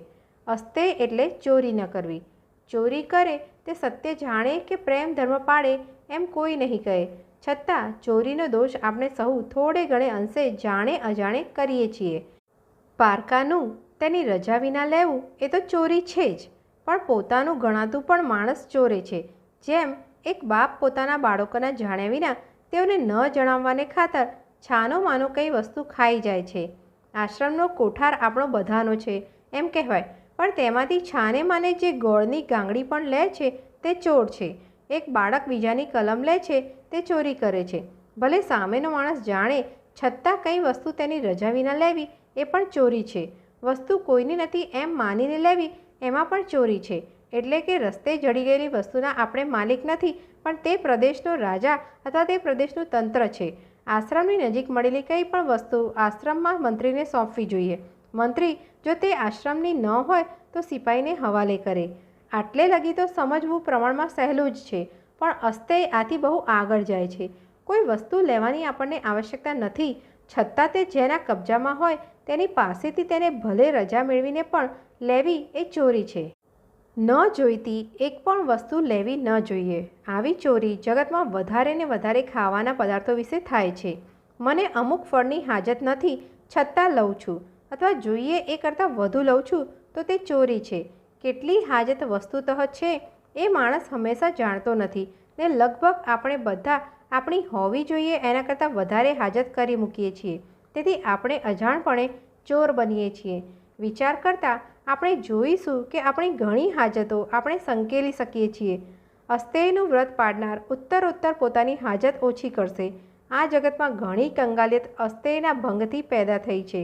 અસ્તેય એટલે ચોરી ન કરવી. ચોરી કરે તે સત્ય જાણે કે પ્રેમ ધર્મ પાળે એમ કોઈ નહીં કહે, છતાં ચોરીનો દોષ આપણે સહુ થોડે ઘણે અંશે જાણે અજાણે કરીએ છીએ. પારકાનું તેની રજા વિના લેવું એ તો ચોરી છે જ, પણ પોતાનું ગણાતું પણ માણસ ચોરે છે. જેમ એક બાપ પોતાના બાળકોના જાણ્યા વિના તેઓને ન જણાવવાને ખાતર છાનો માનો કઈ વસ્તુ ખાઈ જાય છે. આશ્રમનો કોઠાર આપણો બધાનો છે એમ કહેવાય, પણ તેમાંથી છાને માને જે ગોળની ગાંગડી પણ લે છે તે ચોર છે. એક બાળક બીજાની કલમ લે છે તે ચોરી કરે છે. ભલે સામેનો માણસ જાણે છતાં કંઈ વસ્તુ તેની રજા વિના લેવી એ પણ ચોરી છે. વસ્તુ કોઈની નથી એમ માનીને લેવી એમાં પણ ચોરી છે. એટલે કે રસ્તે જડી ગયેલી વસ્તુના આપણે માલિક નથી, પણ તે પ્રદેશનો રાજા અથવા તે પ્રદેશનું તંત્ર છે. આશ્રમની નજીક મળેલી કંઈ પણ વસ્તુ આશ્રમમાં મંત્રીને સોંપવી જોઈએ. મંત્રી જો તે આશ્રમની ન હોય તો સિપાહીને હવાલે કરે. આટલે લગી તો સમજવું પ્રમાણમાં સહેલું જ છે, પણ અસ્તેય આથી બહુ આગળ જાય છે. કોઈ વસ્તુ લેવાની આપણને આવશ્યકતા નથી, છતાં તે જેના કબજામાં હોય તેની પાસેથી તેને ભલે રજા મેળવીને પણ લેવી એ ચોરી છે. ન જોઈતી એક પણ વસ્તુ લેવી ન જોઈએ. આવી ચોરી જગતમાં વધારે ને વધારે ખાવાના પદાર્થો વિશે થાય છે. મને અમુક ફળની હાજત નથી છતાં લઉં છું, અથવા જોઈએ એ કરતાં વધુ લઉં છું તો તે ચોરી છે. કેટલી હાજત વસ્તુતઃ છે એ માણસ હંમેશા જાણતો નથી, ને લગભગ આપણે બધા આપણી હોવી જોઈએ એના કરતાં વધારે હાજત કરી મૂકીએ છીએ. તેથી આપણે અજાણપણે ચોર બનીએ છીએ. વિચાર કરતાં આપણે જોઈશું કે આપણી ઘણી હાજતો આપણે સંકેલી શકીએ છીએ. અસ્તેયનું વ્રત પાડનાર ઉત્તરોત્તર પોતાની હાજત ઓછી કરશે. આ જગતમાં ઘણી કંગાલિયત અસ્તેયના ભંગથી પેદા થઈ છે.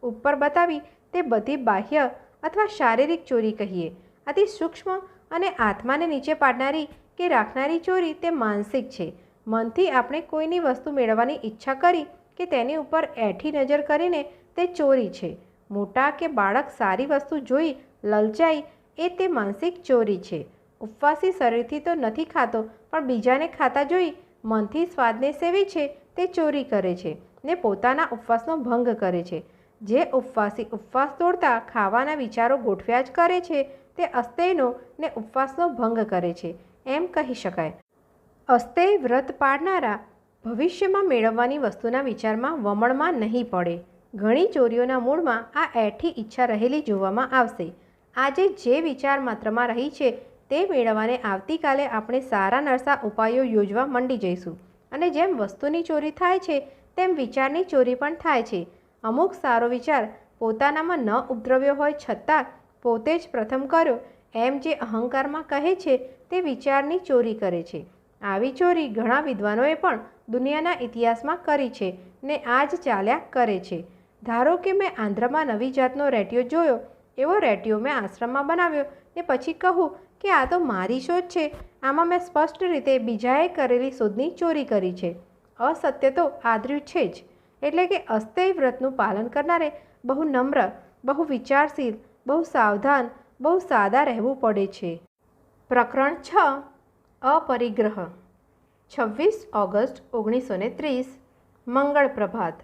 ઉપર બતાવી તે બધી બાહ્ય અથવા શારીરિક ચોરી કહીએ. આથી સૂક્ષ્મ અને આત્માને નીચે પાડનારી કે રાખનારી ચોરી તે માનસિક છે. મનથી આપણે કોઈની વસ્તુ મેળવવાની ઈચ્છા કરી કે તેની ઉપર એઠી નજર કરીને તે ચોરી છે. મોટા કે બાળક સારી વસ્તુ જોઈ લલચાઈ એ તે માનસિક ચોરી છે. ઉપવાસી શરીરથી તો નથી ખાતો, પણ બીજાને ખાતા જોઈ મનથી સ્વાદને સેવે છે તે ચોરી કરે છે ને પોતાના ઉપવાસનો ભંગ કરે છે. જે ઉપવાસી ઉપવાસ તોડતા ખાવાના વિચારો ગોઠવ્યા જ કરે છે તે અસ્તેયનો ને ઉપવાસનો ભંગ કરે છે એમ કહી શકાય. અસ્તેય વ્રત પાડનારા ભવિષ્યમાં મેળવવાની વસ્તુના વિચારમાં વમળમાં નહીં પડે. ઘણી ચોરીઓના મૂળમાં આ એઠી ઈચ્છા રહેલી જોવામાં આવશે. આજે જે વિચાર માત્રમાં રહી છે તે મેળવવાને આવતીકાલે આપણે સારા નરસા ઉપાયો યોજવા મંડી જઈશું. અને જેમ વસ્તુની ચોરી થાય છે તેમ વિચારની ચોરી પણ થાય છે. અમુક સારો વિચાર પોતાનામાં ન ઉપદ્રવ્યો હોય છતાં પોતે જ પ્રથમ કર્યો એમ જે અહંકારમાં કહે છે તે વિચારની ચોરી કરે છે. આવી ચોરી ઘણા વિદ્વાનોએ પણ દુનિયાના ઇતિહાસમાં કરી છે ને આજ ચાલ્યા કરે છે. ધારો કે મેં આંધ્રમાં નવી જાતનો રેટિયો જોયો, એવો રેટિયો મેં આશ્રમમાં બનાવ્યો ને પછી કહું કે આ તો મારી શોધ છે, આમાં મેં સ્પષ્ટ રીતે બીજાએ કરેલી શોધની ચોરી કરી છે. અસત્ય તો આદર્યું છે જ. એટલે કે અસ્તેય વ્રતનું પાલન કરનારે બહુ નમ્ર, બહુ વિચારશીલ, બહુ સાવધાન, બહુ સાદા રહેવું પડે છે. પ્રકરણ 6 અપરિગ્રહ 26 ઓગસ્ટ 1930 મંગળ પ્રભાત.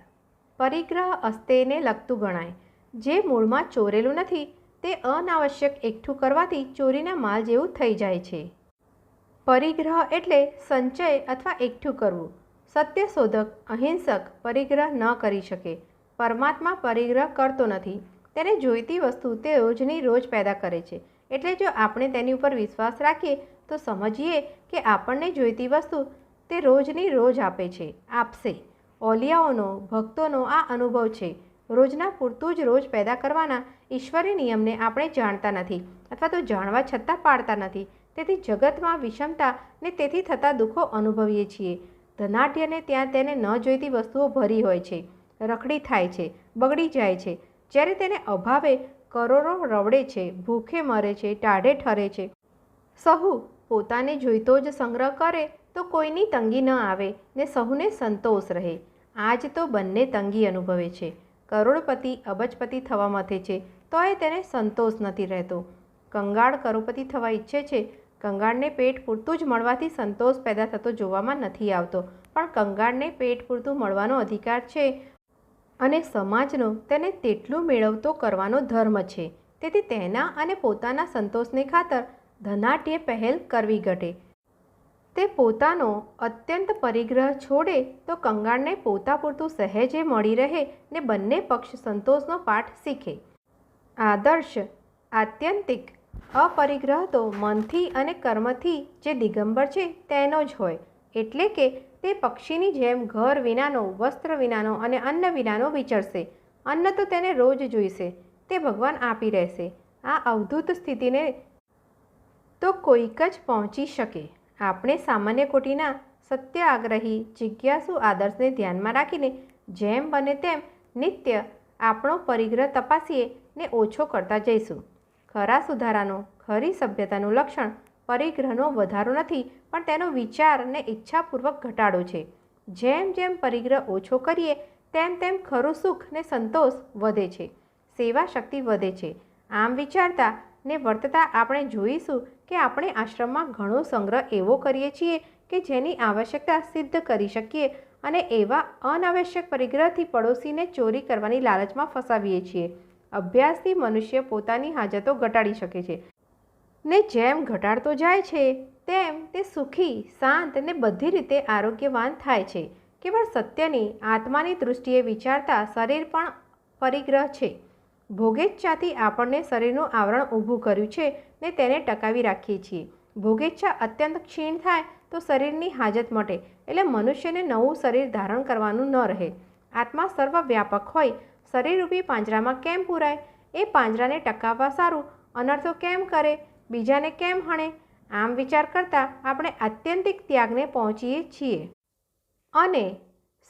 પરિગ્રહ અસ્તેયને લગતું ગણાય. જે મૂળમાં ચોરેલું નથી તે અનાવશ્યક એકઠું કરવાથી ચોરીના માલ જેવું થઈ જાય છે. પરિગ્રહ એટલે સંચય અથવા એકઠું કરવું. સત્યશોધક અહિંસક પરિગ્રહ ન કરી શકે. પરમાત્મા પરિગ્રહ કરતો નથી. તેને જોઈતી વસ્તુ તે રોજની રોજ પેદા કરે છે. એટલે જો આપણે તેની ઉપર વિશ્વાસ રાખીએ તો સમજીએ કે આપણને જોઈતી વસ્તુ તે રોજની રોજ આપે છે, આપશે. ઓલિયાઓનો, ભક્તોનો આ અનુભવ છે. રોજના પૂરતું જ રોજ પેદા કરવાના ઈશ્વરી નિયમને આપણે જાણતા નથી અથવા તો જાણવા છતાં પાળતા નથી. તેથી જગતમાં વિષમતા ને તેથી થતા દુઃખો અનુભવીએ છીએ. ધનાઢ્યને ત્યાં તેને ન જોઈતી વસ્તુઓ ભરી હોય છે, રખડી થાય છે, બગડી જાય છે. જ્યારે તેને અભાવે કરોડો રવડે છે, ભૂખે મરે છે, ટાઢે ઠરે છે. સહુ પોતાને જોઈતો જ સંગ્રહ કરે તો કોઈની તંગી ન આવે ને સહુને સંતોષ રહે. આજ તો બંને તંગી અનુભવે છે. કરોડપતિ અબજપતિ થવા મથે છે તોય તેને સંતોષ નથી રહેતો. કંગાળ કરોડપતિ થવા ઈચ્છે છે. કંગાળને પેટ પૂરતું જ મળવાથી સંતોષ પેદા થતો જોવામાં નથી આવતો, પણ કંગાળને પેટ પૂરતું મળવાનો અધિકાર છે અને સમાજનો તેને તેટલું મેળવતો કરવાનો ધર્મ છે. તેથી તેના અને પોતાના સંતોષને ખાતર ધનાઢ્ય પહેલ કરવી ઘટે. તે પોતાનો અત્યંત પરિગ્રહ છોડે તો કંગાળને પોતા પૂરતું સહેજે મળી રહે ને બંને પક્ષ સંતોષનો પાઠ શીખે. આદર્શ આત્યંતિક અપરિગ્રહ તો મનથી અને કર્મથી જે દિગંબર છે તેનો જ હોય, એટલે કે તે પક્ષીની જેમ ઘર વિનાનો, વસ્ત્ર વિનાનો અને અન્ન વિનાનો વિચરશે. અન્ન તો તેને રોજ જોઈશે, તે ભગવાન આપી રહેશે. આ અવધૂત સ્થિતિને તો કોઈક જ પહોંચી શકે. આપણે સામાન્ય કોટીના સત્ય આગ્રહી જિજ્ઞાસુ આદર્શને ધ્યાનમાં રાખીને જેમ બને તેમ નિત્ય આપણો પરિગ્રહ તપાસીએ ને ઓછો કરતા જઈશું. ખરા સુધારાનો, ખરી સભ્યતાનું લક્ષણ પરિગ્રહનો વધારો નથી, પણ તેનો વિચાર ને ઈચ્છાપૂર્વક ઘટાડો છે. જેમ જેમ પરિગ્રહ ઓછો કરીએ તેમ તેમ ખરું સુખ ને સંતોષ વધે છે, સેવા શક્તિ વધે છે. આમ વિચારતા ને વર્તતા આપણે જોઈશું કે આપણે આશ્રમમાં ઘણો સંગ્રહ એવો કરીએ છીએ કે જેની આવશ્યકતા સિદ્ધ કરી શકીએ, અને એવા અનાવશ્યક પરિગ્રહથી પડોશીને ચોરી કરવાની લાલચમાં ફસાવીએ છીએ. અભ્યાસથી મનુષ્ય પોતાની હાજતો ઘટાડી શકે છે, ને જેમ ઘટાડતો જાય છે તેમ તે સુખી, શાંત ને બધી રીતે આરોગ્યવાન થાય છે. કેવળ સત્યની, આત્માની દૃષ્ટિએ વિચારતા શરીર પણ પરિગ્રહ છે. ભોગેચ્છાથી આપણને શરીરનું આવરણ ઊભું કર્યું છે ને તેને ટકાવી રાખીએ છીએ. ભોગેચ્છા અત્યંત ક્ષીણ થાય તો શરીરની હાજત મટે, એટલે મનુષ્યને નવું શરીર ધારણ કરવાનું ન રહે. આત્મા સર્વવ્યાપક હોય, શરીરરૂપી પાંજરામાં કેમ પૂરાય? એ પાંજરાને ટકાવવા સારું અનર્થો કેમ કરે? બીજાને કેમ હણે? આમ વિચાર કરતાં આપણે આત્યંતિક ત્યાગને પહોંચીએ છીએ, અને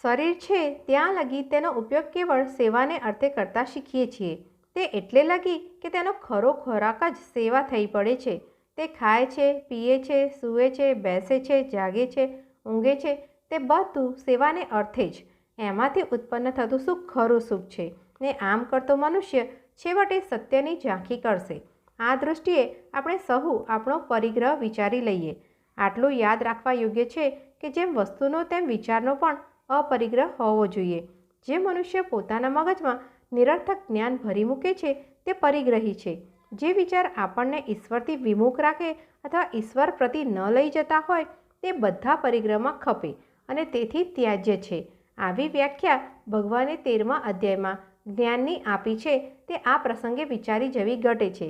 શરીર છે ત્યાં લગી તેનો ઉપયોગ કેવળ સેવાને અર્થે કરતા શીખીએ છીએ. તે એટલે લગી કે તેનો ખરો ખોરાક જ સેવા થઈ પડે છે. તે ખાય છે, પીએ છે, સૂવે છે, બેસે છે, જાગે છે, ઊંઘે છે, તે બધું સેવાને અર્થે જ. એમાંથી ઉત્પન્ન થતું સુખ ખરું સુખ છે, ને આમ કરતો મનુષ્ય છેવટે સત્યની ઝાંખી કરશે. આ દૃષ્ટિએ આપણે સહુ આપણો પરિગ્રહ વિચારી લઈએ. આટલું યાદ રાખવા યોગ્ય છે કે જેમ વસ્તુનો તેમ વિચારનો પણ અપરિગ્રહ હોવો જોઈએ. જે મનુષ્ય પોતાના મગજમાં નિરર્થક જ્ઞાન ભરી મૂકે છે તે પરિગ્રહી છે. જે વિચાર આપણને ઈશ્વરથી વિમુખ રાખે અથવા ઈશ્વર પ્રતિ ન લઈ જતા હોય તે બધા પરિગ્રહમાં ખપે અને તેથી ત્યાજ્ય છે. આવી વ્યાખ્યા ભગવાને 13મા અધ્યાયમાં જ્ઞાનની આપી છે તે આ પ્રસંગે વિચારી જવી ઘટે છે.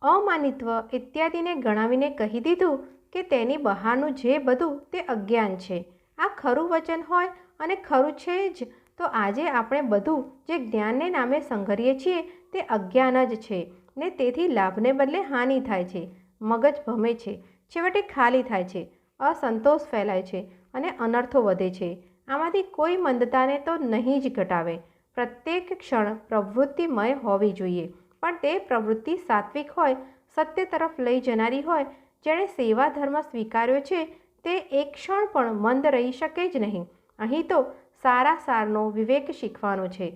અમાનિત્વ ઇત્યાદિને ગણાવીને કહી દીધું કે તેની બહારનું જે બધું તે અજ્ઞાન છે. આ ખરું વચન હોય અને ખરું છે જ, તો આજે આપણે બધું જે જ્ઞાનને નામે સંઘરીએ છીએ તે અજ્ઞાન જ છે, ને તેથી લાભને બદલે હાનિ થાય છે. મગજ ભમે છે, છેવટે ખાલી થાય છે, અસંતોષ ફેલાય છે અને અનર્થો વધે છે. આમાંથી કોઈ મંદતાને તો નહીં જ ઘટાવે. પ્રત્યેક ક્ષણ પ્રવૃત્તિમય હોવી જોઈએ, પણ તે પ્રવૃત્તિ સાત્વિક હોય, સત્ય તરફ લઈ જનારી હોય. જેણે સેવા ધર્મ સ્વીકાર્યો છે તે એક ક્ષણ પણ મંદ રહી શકે જ નહીં. અહીં તો સારા સારનો વિવેક શીખવાનો છે.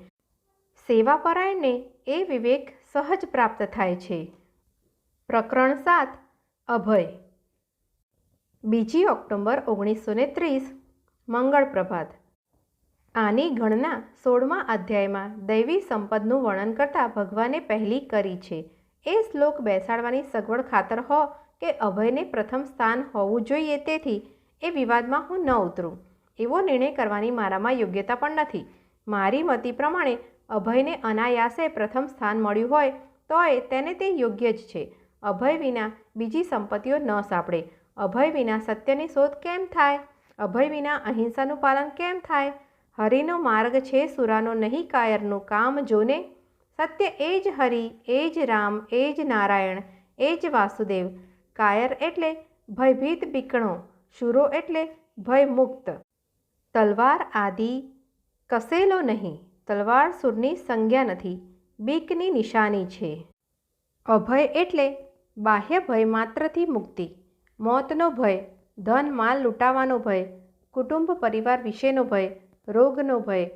સેવાપરાયણને એ વિવેક સહજ પ્રાપ્ત થાય છે. પ્રકરણ 7 અભય. 2 ઓક્ટોબર 1930 મંગળ પ્રભાત. આની ગણના 16મા અધ્યાયમાં દૈવી સંપદનું વર્ણન કરતાં ભગવાને પહેલી કરી છે. એ શ્લોક બેસાડવાની સગવડ ખાતર હો કે અભયને પ્રથમ સ્થાન હોવું જોઈએ, તેથી એ વિવાદમાં હું ન ઉતરું. એવો નિર્ણય કરવાની મારામાં યોગ્યતા પણ નથી. મારી મતિ પ્રમાણે અભયને અનાયાસે પ્રથમ સ્થાન મળ્યું હોય તોય તેને તે યોગ્ય જ છે. અભય વિના બીજી સંપત્તિઓ ન સાંપડે. અભય વિના સત્યની શોધ કેમ થાય? અભય વિના અહિંસાનું પાલન કેમ થાય? હરિનો માર્ગ છે સુરાનો, નહીં કાયરનું કામ જોને. સત્ય એ જ હરિ, એ જ રામ, એ જ નારાયણ, એ જ વાસુદેવ. કાયર એટલે ભયભીત બીકણો, શુરો એટલે ભયમુક્ત. તલવાર આદિ કસેલો નહીં. તલવાર સુરની સંજ્ઞા નથી, બીકની નિશાની છે. અભય એટલે બાહ્ય ભય માત્રથી મુક્તિ. મોતનો ભય, ધન માલ લૂંટાવાનો ભય, કુટુંબ પરિવાર વિશેનો ભય, રોગનો ભય,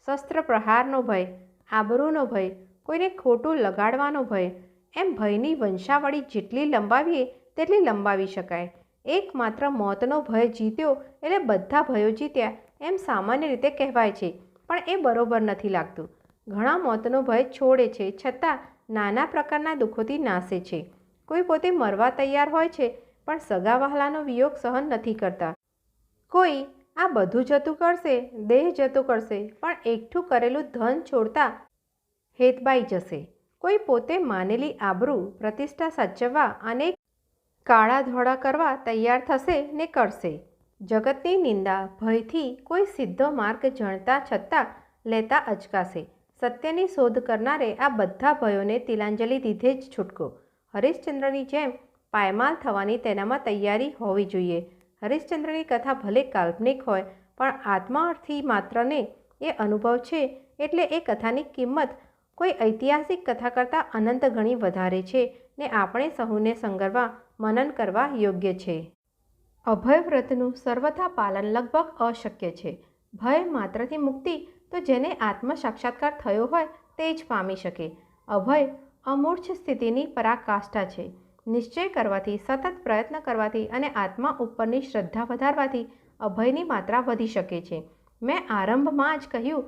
શસ્ત્ર પ્રહારનો ભય, આબરૂનો ભય, કોઈને ખોટું લગાડવાનો ભય. એમ ભયની વંશાવળી જેટલી લંબાવીએ તેટલી લંબાવી શકાય. એકમાત્ર મોતનો ભય જીત્યો એટલે બધા ભયો જીત્યા એમ સામાન્ય રીતે કહેવાય છે, પણ એ બરોબર નથી લાગતું. ઘણા મોતનો ભય છોડે છે, છતાં નાના પ્રકારના દુઃખોથી નાસે છે. કોઈ પોતે મરવા તૈયાર હોય છે, પણ સગા વહાલાનો વિયોગ સહન નથી કરતા. કોઈ આ બધું જતું કરશે, દેહ જતું કરશે, પણ એકઠું કરેલું ધન છોડતા હેતબાઈ જશે. કોઈ પોતે માનેલી આબરૂ પ્રતિષ્ઠા સાચવવા અનેક કાળા ધોળા કરવા તૈયાર થશે ને કરશે. જગતની નિંદા ભયથી કોઈ સીધો માર્ગ જાણતા છતાં લેતા અચકાશે. સત્યની શોધ કરનારે આ બધા ભયોને તિલાંજલિ દીધે જ છૂટકો. હરિશ્ચંદ્રની જેમ પાયમાલ થવાની તેનામાં તૈયારી હોવી જોઈએ. હરિશ્ચંદ્રની કથા ભલે કાલ્પનિક હોય, પણ આત્માર્થી માત્રને એ અનુભવ છે, એટલે એ કથાની કિંમત કોઈ ઐતિહાસિક કથા કરતાં અનંત ગણી વધારે છે ને આપણે સહુને સંગરવા મનન કરવા યોગ્ય છે. અભય વ્રતનું સર્વથા પાલન લગભગ અશક્ય છે. ભય માત્રથી મુક્તિ તો જેને આત્મ સાક્ષાત્કાર થયો હોય તે જ પામી શકે. અભય અમૂર્છ સ્થિતિની પરાકાષ્ઠા છે. નિશ્ચય કરવાથી, સતત પ્રયત્ન કરવાથી અને આત્મા ઉપરની શ્રદ્ધા વધારવાથી અભયની માત્રા વધી શકે છે. મેં આરંભમાં જ કહ્યું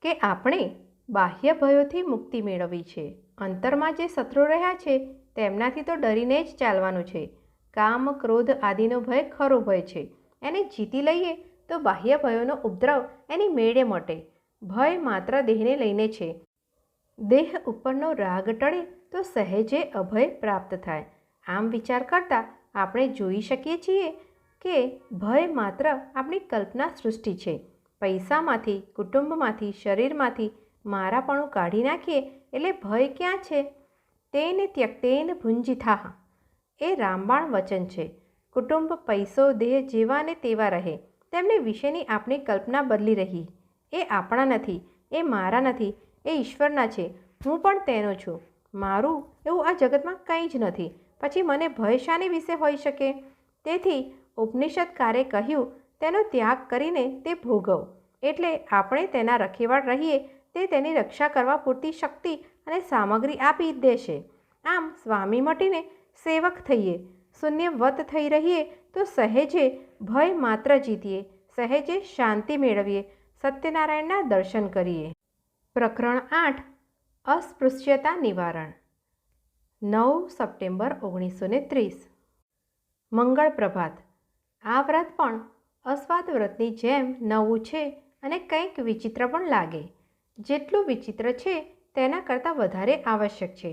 કે આપણે બાહ્ય ભયોથી મુક્તિ મેળવવી છે. અંતરમાં જે શત્રુ રહ્યા છે તેમનાથી તો ડરીને જ ચાલવાનું છે. કામ, ક્રોધ આદિનો ભય ખરો ભય છે. એને જીતી લઈએ તો બાહ્ય ભયોનો ઉપદ્રવ એની મેળે મટે. ભય માત્ર દેહને લઈને છે. દેહ ઉપરનો રાગ ટળે તો સહેજે અભય પ્રાપ્ત થાય. આમ વિચાર કરતાં આપણે જોઈ શકીએ છીએ કે ભય માત્ર આપણી કલ્પના સૃષ્ટિ છે. પૈસામાંથી, કુટુંબમાંથી, શરીરમાંથી મારાપણું કાઢી નાખીએ એટલે ભય ક્યાં છે? તેને ત્યક્તેન ભુંજિથાઃ એ રામબાણ વચન છે. કુટુંબ, પૈસો, દેહ જેવા ને તેવા રહે. તેમને વિશેની આપણી કલ્પના બદલી રહી. એ આપણા નથી, એ મારા નથી, એ ઈશ્વરના છે. હું પણ તેનો છું. મારું એવું આ જગતમાં કંઈ જ નથી. પછી મને ભય શાને વિશે હોઈ શકે? તેથી ઉપનિષદકારે કહ્યું તેનો ત્યાગ કરીને તે ભોગવ. એટલે આપણે તેના રખેવાળ રહીએ તે તેની રક્ષા કરવા પૂરતી શક્તિ અને સામગ્રી આપી દેશે. આમ સ્વામી મટીને સેવક થઈએ. શૂન્યવત થઈ રહીએ તો સહેજે ભય માત્ર જીતીએ, સહેજે શાંતિ મેળવીએ, સત્યનારાયણના દર્શન કરીએ. પ્રકરણ 8 અસ્પૃશ્યતા નિવારણ. 9 સપ્ટેમ્બર 1930. મંગળ પ્રભાત. આ વ્રત પણ અસ્વાદ વ્રતની જેમ નવું છે અને કંઈક વિચિત્ર પણ લાગે. જેટલું વિચિત્ર છે તેના કરતાં વધારે આવશ્યક છે.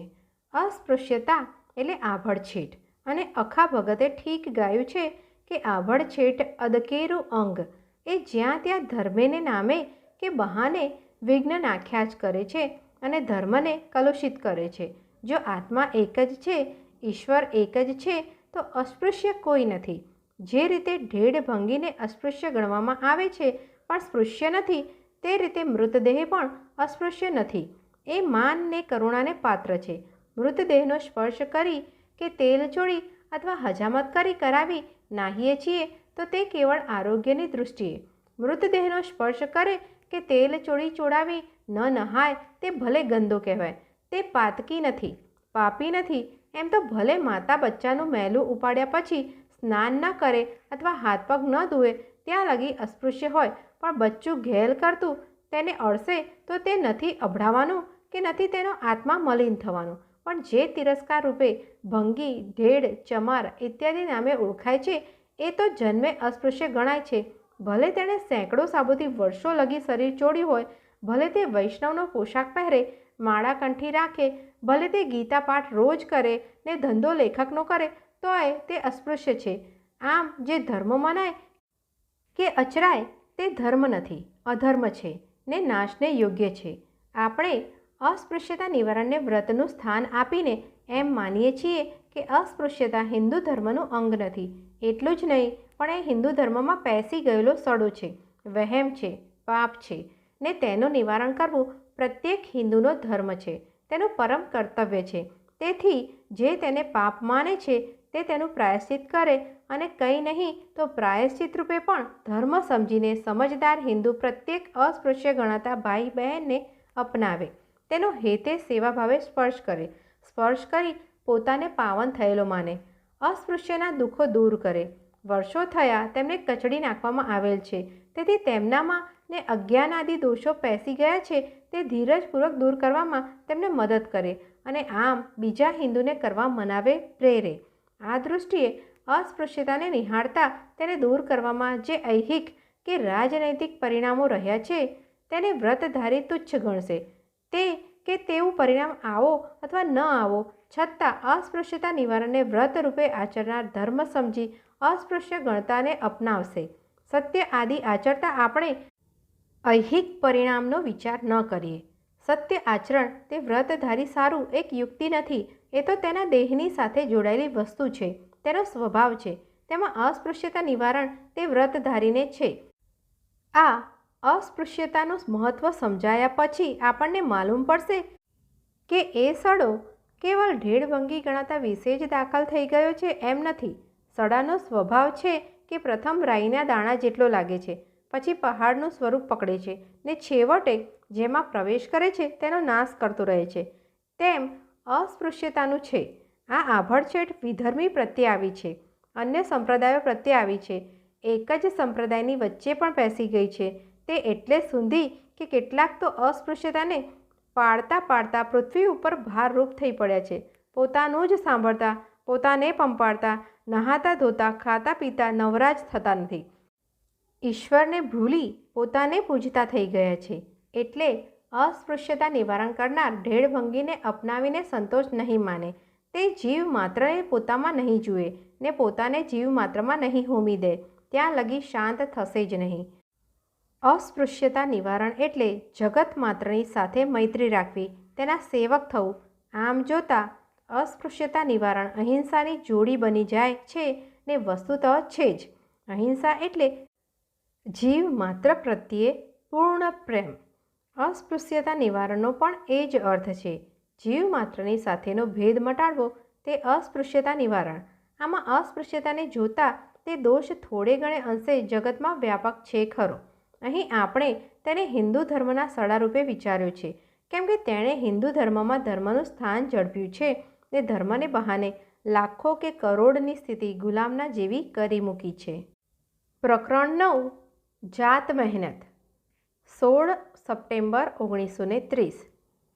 અસ્પૃશ્યતા એટલે આભડછેટ. અને અખા ભગતે ઠીક ગાયું છે કે આભડછેટ અદકેરું અંગ એ જ્યાં ત્યાં ધર્મેને નામે કે બહાને વિઘ્ન નાખ્યા જ કરે છે અને ધર્મને કલુષિત કરે છે. જો આત્મા એક જ છે, ઈશ્વર એક જ છે, તો અસ્પૃશ્ય કોઈ નથી. જે રીતે ઢેડ ભંગીને અસ્પૃશ્ય ગણવામાં આવે છે પણ સ્પૃશ્ય નથી, તે રીતે મૃતદેહ પણ અસ્પૃશ્ય નથી. એ માન ને કરુણાને પાત્ર છે. મૃતદેહનો સ્પર્શ કરી કે તેલ ચોળી અથવા હજામત કરી કરાવી નાહીએ છીએ તો તે કેવળ આરોગ્યની દૃષ્ટિએ. મૃતદેહનો સ્પર્શ કરે કે તેલ ચોળી ચોડાવી ન નહાય તે ભલે ગંદો કહેવાય. તે પાતકી નથી, પાપી નથી. એમ તો ભલે માતા બચ્ચાનું મહેલું ઉપાડ્યા પછી સ્નાન ન કરે અથવા હાથ પગ ન ધુએ ત્યાં લગી અસ્પૃશ્ય હોય, પણ બચ્ચું ઘેલ કરતું તેને અળસે તો તે નથી અભડાવાનું કે નથી તેનો આત્મા મલિન થવાનું. પણ જે તિરસ્કાર રૂપે ભંગી, ઢેડ, ચમાર ઇત્યાદિ નામે ઓળખાય છે એ તો જન્મે અસ્પૃશ્ય ગણાય છે. ભલે તેણે સેંકડો સાબુથી વર્ષો લગી શરીર ચોડ્યું હોય, ભલે તે વૈષ્ણવનો પોશાક પહેરે, માળા કંઠી રાખે, ભલે તે ગીતા પાઠ રોજ કરે ને ધંધો લેખકનો કરે, તોય તે અસ્પૃશ્ય છે. આમ જે ધર્મ મનાય કે અચરાય તે ધર્મ નથી, અધર્મ છે ને નાશને યોગ્ય છે. આપણે અસ્પૃશ્યતા નિવારણને વ્રતનું સ્થાન આપીને એમ માનીએ છીએ કે અસ્પૃશ્યતા હિન્દુ ધર્મનું અંગ નથી. એટલું જ નહીં, પણ એ હિન્દુ ધર્મમાં પેસી ગયેલો સડો છે, વહેમ છે, પાપ છે ને તેનું નિવારણ કરવું પ્રત્યેક હિન્દુનો ધર્મ છે, તેનું પરમ કર્તવ્ય છે. તેથી જે તેને પાપ માને છે તે તેનું પ્રાયશ્ચિત કરે અને કંઈ નહીં તો પ્રાયશ્ચિત રૂપે પણ ધર્મ સમજીને સમજદાર હિન્દુ પ્રત્યેક અસ્પૃશ્ય ગણાતા ભાઈ બહેનને અપનાવે. તેનો હેતે સેવાભાવે સ્પર્શ કરે. સ્પર્શ કરી પોતાને પાવન થયેલો માને. અસ્પૃશ્યના દુઃખો દૂર કરે. વર્ષો થયા તેમને કચડી નાખવામાં આવેલ છે, તેથી તેમનામાં ને અજ્ઞાન આદિ દોષો પેસી ગયા છે તે ધીરજપૂર્વક દૂર કરવામાં તેમને મદદ કરે અને આમ બીજા હિન્દુને કરવા મનાવે, પ્રેરે. આ દૃષ્ટિએ અસ્પૃશ્યતાને નિહાળતા તેને દૂર કરવામાં જે ઐહિક કે રાજનૈતિક પરિણામો રહ્યા છે તેને વ્રતધારી તુચ્છ ગણશે. તે કે તેવું પરિણામ આવો અથવા ન આવો છતાં અસ્પૃશ્યતા નિવારણને વ્રત રૂપે આચરનાર ધર્મ સમજી અસ્પૃશ્ય ગણતાને અપનાવશે. સત્ય આદિ આચરતા આપણે ઐહિક પરિણામનો વિચાર ન કરીએ. સત્ય આચરણ તે વ્રતધારી સારું એક યુક્તિ નથી, એ તો તેના દેહની સાથે જોડાયેલી વસ્તુ છે, તેનો સ્વભાવ છે. તેમાં અસ્પૃશ્યતા નિવારણ તે વ્રતધારીને છે. આ અસ્પૃશ્યતાનું મહત્ત્વ સમજાયા પછી આપણને માલુમ પડશે કે એ સડો કેવળ ઢેડભંગી ગણાતા વિશે જ દાખલ થઈ ગયો છે એમ નથી. સડાનો સ્વભાવ છે કે પ્રથમ રાઈના દાણા જેટલો લાગે છે, પછી પહાડનું સ્વરૂપ પકડે છે ને છેવટે જેમાં પ્રવેશ કરે છે તેનો નાશ કરતો રહે છે. તેમ અસ્પૃશ્યતાનું છે. આ આભડછેટ વિધર્મી પ્રત્યે આવી છે, અન્ય સંપ્રદાયો પ્રત્યે આવી છે, એક જ સંપ્રદાયની વચ્ચે પણ પેસી ગઈ છે. તે એટલે સૂંધી કે કેટલાક તો અસ્પૃશ્યતાને પાળતા પાળતા પૃથ્વી ઉપર ભારરૂપ થઈ પડ્યા છે. પોતાનું જ સાંભળતા, પોતાને પંપાળતા, નહાતા ધોતા, ખાતા પીતા નવરા જ થતા નથી. ઈશ્વરને ભૂલી પોતાને પૂજતા થઈ ગયા છે. એટલે અસ્પૃશ્યતા નિવારણ કરનાર ઢેડભંગીને અપનાવીને સંતોષ નહીં માને. તે જીવ માત્રને પોતામાં નહીં જુએ ને પોતાને જીવ માત્રમાં નહીં હોમી દે ત્યાં લગી શાંત થશે જ નહીં. અસ્પૃશ્યતા નિવારણ એટલે જગત માત્રની સાથે મૈત્રી રાખવી, તેના સેવક થવું. આમ જોતાં અસ્પૃશ્યતા નિવારણ અહિંસાની જોડી બની જાય છે ને વસ્તુતઃ છે જ. અહિંસા એટલે જીવ માત્ર પ્રત્યે પૂર્ણ પ્રેમ. અસ્પૃશ્યતા નિવારણનો પણ એ જ અર્થ છે. જીવ માત્રની સાથેનો ભેદ મટાડવો તે અસ્પૃશ્યતા નિવારણ. આમાં અસ્પૃશ્યતાને જોતાં તે દોષ થોડે ઘણે અંશે જગતમાં વ્યાપક છે ખરો. અહીં આપણે તેને હિન્દુ ધર્મના સડા રૂપે વિચાર્યો છે, કેમ કે તેણે હિન્દુ ધર્મમાં ધર્મનું સ્થાન ઝડપ્યું છે ને ધર્મને બહાને લાખો કે કરોડની સ્થિતિ ગુલામના જેવી કરી મૂકી છે. પ્રકરણ 9 જાત મહેનત 16 સપ્ટેમ્બર 1930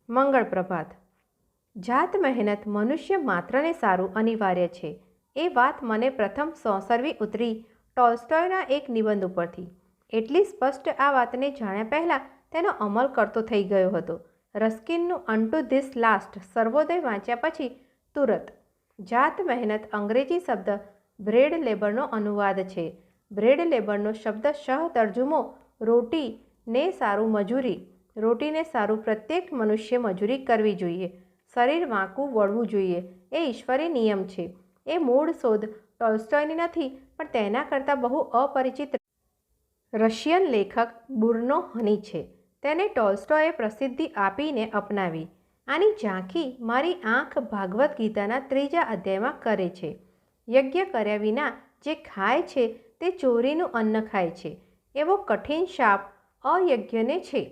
મંગળ પ્રભાત. જાત મહેનત મનુષ્ય માત્રને સારું અનિવાર્ય છે એ વાત મને પ્રથમ સોંસરવી ઉતરી ટોલ્સ્ટોયના એક નિબંધ ઉપરથી. એટલી સ્પષ્ટ આ વાતને જાણ્યા પહેલાં તેનો અમલ કરતો થઈ ગયો હતો. રસ્કિનનું અનટુ ધીસ લાસ્ટ સર્વોદય વાંચ્યા પછી તુરત. જાત મહેનત અંગ્રેજી શબ્દ બ્રેડ લેબરનો અનુવાદ છે. બ્રેડ લેબરનો શબ્દશઃ તર્જુમો રોટી ને સારું મજૂરી. રોટીને સારું પ્રત્યેક મનુષ્ય મજૂરી કરવી જોઈએ. શરીર વાંકું વળવું જોઈએ એ ઈશ્વરી નિયમ છે. એ મૂળ શોધ ટોલ્સ્ટોયની નથી, પણ તેના કરતાં બહુ અપરિચિત રશિયન લેખક બુર્નો હની છે. તેને ટોલ્સ્ટોયે પ્રસિદ્ધિ આપીને અપનાવી. આની ઝાંખી મારી આંખ ભાગવદ્ ગીતાના 3જા અધ્યાયમાં કરે છે. યજ્ઞ કર્યા વિના જે ખાય છે તે ચોરીનું અન્ન ખાય છે એવો કઠિન શાપ અયજ્ઞને છે.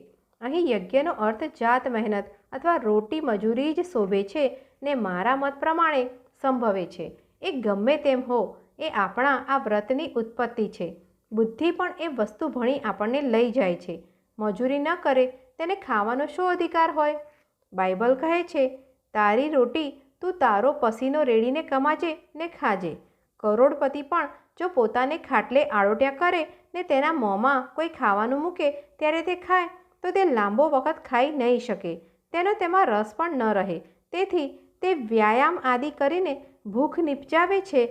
અહીં યજ્ઞનો અર્થ જાત મહેનત અથવા રોટી મજૂરી જ શોભે છે ને મારા મત પ્રમાણે સંભવે છે. એ ગમે તેમ હો, એ આપણા આ વ્રતની ઉત્પત્તિ છે. બુદ્ધિ પણ એ વસ્તુ ભણી આપણને લઈ જાય છે. મજૂરી ન કરે તેને ખાવાનો શો અધિકાર હોય? બાઇબલ કહે છે, તારી રોટી તું તારો પસીનો રેડીને કમાજે ને ખાજે. કરોડપતિ પણ જો પોતાને ખાટલે આળોટ્યા કરે ને તેના મોંમાં કોઈ ખાવાનું મૂકે ત્યારે તે ખાય તો તે લાંબો વખત ખાઈ નહીં શકે. તેનો તેમાં રસ પણ ન રહે. તેથી તે વ્યાયામ આદિ કરીને ભૂખ નિપજાવે છે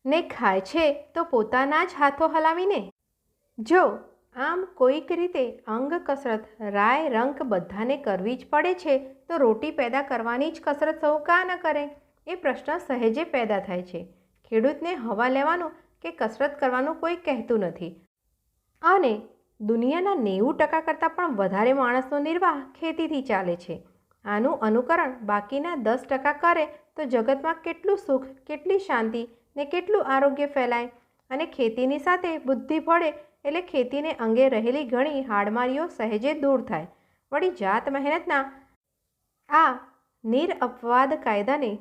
ને ખાય છે તો પોતાના જ હાથો હલાવીને. જો આમ કોઈક રીતે અંગ કસરત રાય રંક બધાને કરવી જ પડે છે તો રોટી પેદા કરવાની જ કસરત સૌ કા ન કરે? એ પ્રશ્ન સહેજે પેદા થાય છે. ખેડૂતને હવા લેવાનું કે કસરત કરવાનું કોઈ કહેતું નથી. અને દુનિયાના 90% કરતાં પણ વધારે માણસનો નિર્વાહ ખેતીથી ચાલે છે. આનું અનુકરણ બાકીના 10% કરે તો જગતમાં કેટલું સુખ, કેટલી શાંતિ ને કેટલું આરોગ્ય ફેલાય. અને ખેતીની સાથે બુદ્ધિ ભળે એટલે ખેતીને અંગે રહેલી ઘણી હાડમારીઓ સહેજે દૂર થાય. વળી જાત મહેનતના આ નિરઅપવાદ કાયદાને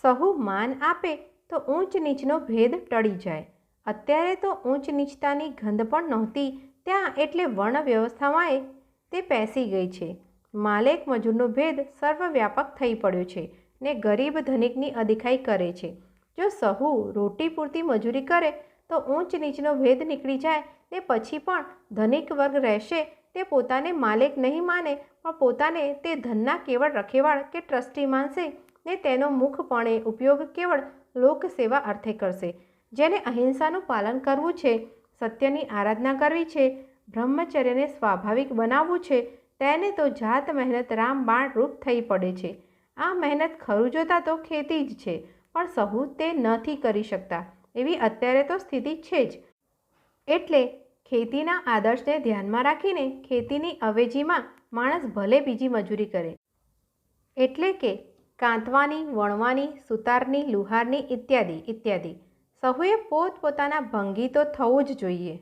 સહુ માન આપે તો ઊંચ નીચનો ભેદ ટળી જાય. અત્યારે તો ઊંચ નીચતાની ગંધ પણ નહોતી ત્યાં, એટલે વર્ણ વ્યવસ્થામાં તે પેસી ગઈ છે. માલેક મજૂરનો ભેદ સર્વવ્યાપક થઈ પડ્યો છે ને ગરીબ ધનિકની અદેખાઈ કરે છે. જો સહુ રોટી પૂરતી મજૂરી કરે તો ઊંચ નીચનો ભેદ નીકળી જાય ને પછી પણ ધનિક વર્ગ રહેશે તે પોતાને માલિક નહીં માને પણ પોતાને તે ધનના કેવળ રખેવાળ કે ટ્રસ્ટી માનશે ને તેનો મુખપણે ઉપયોગ કેવળ લોકસેવા અર્થે કરશે. જેને અહિંસાનું પાલન કરવું છે, સત્યની આરાધના કરવી છે, બ્રહ્મચર્યને સ્વાભાવિક બનાવવું છે, તેને તો જાત મહેનત રામબાણ રૂપ થઈ પડે છે. આ મહેનત ખરું જોતા તો ખેતી જ છે, પણ સહુ તે નથી કરી શકતા એવી અત્યારે તો સ્થિતિ છે જ. એટલે ખેતીના આદર્શને ધ્યાનમાં રાખીને ખેતીની અવેજીમાં માણસ ભલે બીજી મજૂરી કરે, એટલે કે કાંતવાની, વણવાની, સુતારની, લુહારની ઇત્યાદિ ઇત્યાદિ. સહુએ પોતપોતાના ભંગી તો થવું જ જોઈએ.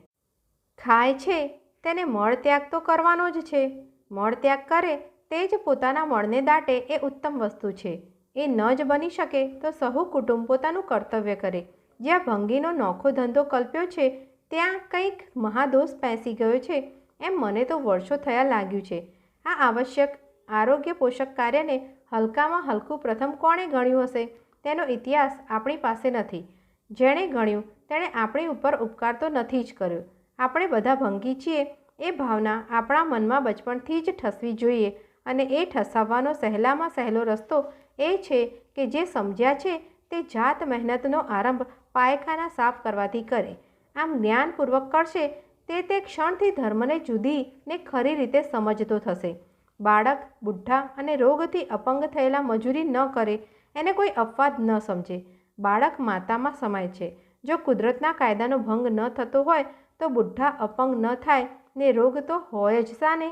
ખાય છે તેને મળત્યાગ તો કરવાનો જ છે. મળત્યાગ કરે તે જ પોતાના મળને દાટે એ ઉત્તમ વસ્તુ છે. એ ન જ બની શકે તો સહુ કુટુંબ પોતાનું કર્તવ્ય કરે. જ્યાં ભંગીનો નોખો ધંધો કલ્પ્યો છે ત્યાં કંઈક મહાદોષ પેસી ગયો છે એમ મને તો વર્ષો થયા લાગ્યું છે. આ આવશ્યક આરોગ્ય પોષક કાર્યને હલકામાં હલકું પ્રથમ કોણે ગણ્યું હશે તેનો ઇતિહાસ આપણી પાસે નથી. જેણે ગણ્યું તેણે આપણી ઉપર ઉપકાર તો નથી જ કર્યો. આપણે બધા ભંગી છીએ એ ભાવના આપણા મનમાં બચપણથી જ ઠસવી જોઈએ અને એ ઠસાવવાનો સહેલામાં સહેલો રસ્તો એ છે કે જે સમજ્યા છે તે જાત મહેનતનો આરંભ પાયખાના સાફ કરવાથી કરે. આમ જ્ઞાનપૂર્વક કરશે તે ક્ષણથી ધર્મને જુદી ને ખરી રીતે સમજતો થશે. બાળક, બુઢ્ઢા અને રોગથી અપંગ થયેલા મજૂરી ન કરે એને કોઈ અપવાદ ન સમજે. બાળક માતામાં સમાય છે. જો કુદરતના કાયદાનો ભંગ ન થતો હોય તો બુઢ્ઢા અપંગ ન થાય ને રોગ તો હોય જ સાને.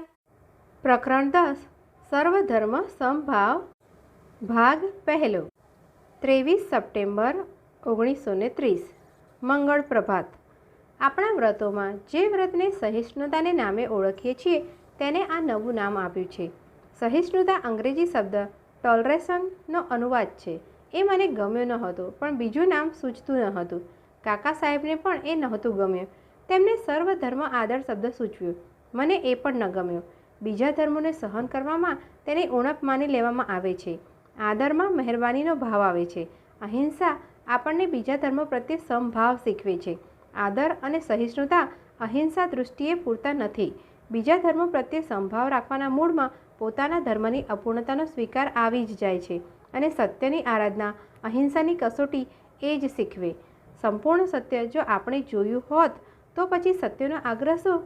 પ્રકરણ 10 સર્વધર્મ સમભાવ ભાગ પહેલો 23 સપ્ટેમ્બર 1930 મંગળ પ્રભાત. આપણા વ્રતોમાં જે વ્રતને સહિષ્ણુતાને નામે ઓળખીએ છીએ તેને આ નવું નામ આપ્યું છે. સહિષ્ણુતા અંગ્રેજી શબ્દ ટોલરેશનનો અનુવાદ છે. એ મને ગમ્યો ન હતો પણ બીજું નામ સૂચતું ન હતું. કાકા સાહેબને પણ એ નહોતું ગમ્યું. તેમને સર્વધર્મ આદર શબ્દ સૂચવ્યો. મને એ પણ ન ગમ્યો. બીજા ધર્મોને સહન કરવામાં તેની ઉણપ માની લેવામાં આવે છે. આદરમાં મહેરબાનીનો ભાવ આવે છે. અહિંસા આપણને બીજા ધર્મો પ્રત્યે સમભાવ શીખવે છે. આદર અને સહિષ્ણુતા અહિંસા દૃષ્ટિએ પૂરતા નથી. બીજા ધર્મો પ્રત્યે સમભાવ રાખવાના મૂળમાં પોતાના ધર્મની અપૂર્ણતાનો સ્વીકાર આવી જ જાય છે અને સત્યની આરાધના અહિંસાની કસોટી એ જ શીખવે. સંપૂર્ણ સત્ય જો આપણે જોયું હોત તો પછી સત્યનો આગ્રહ શું?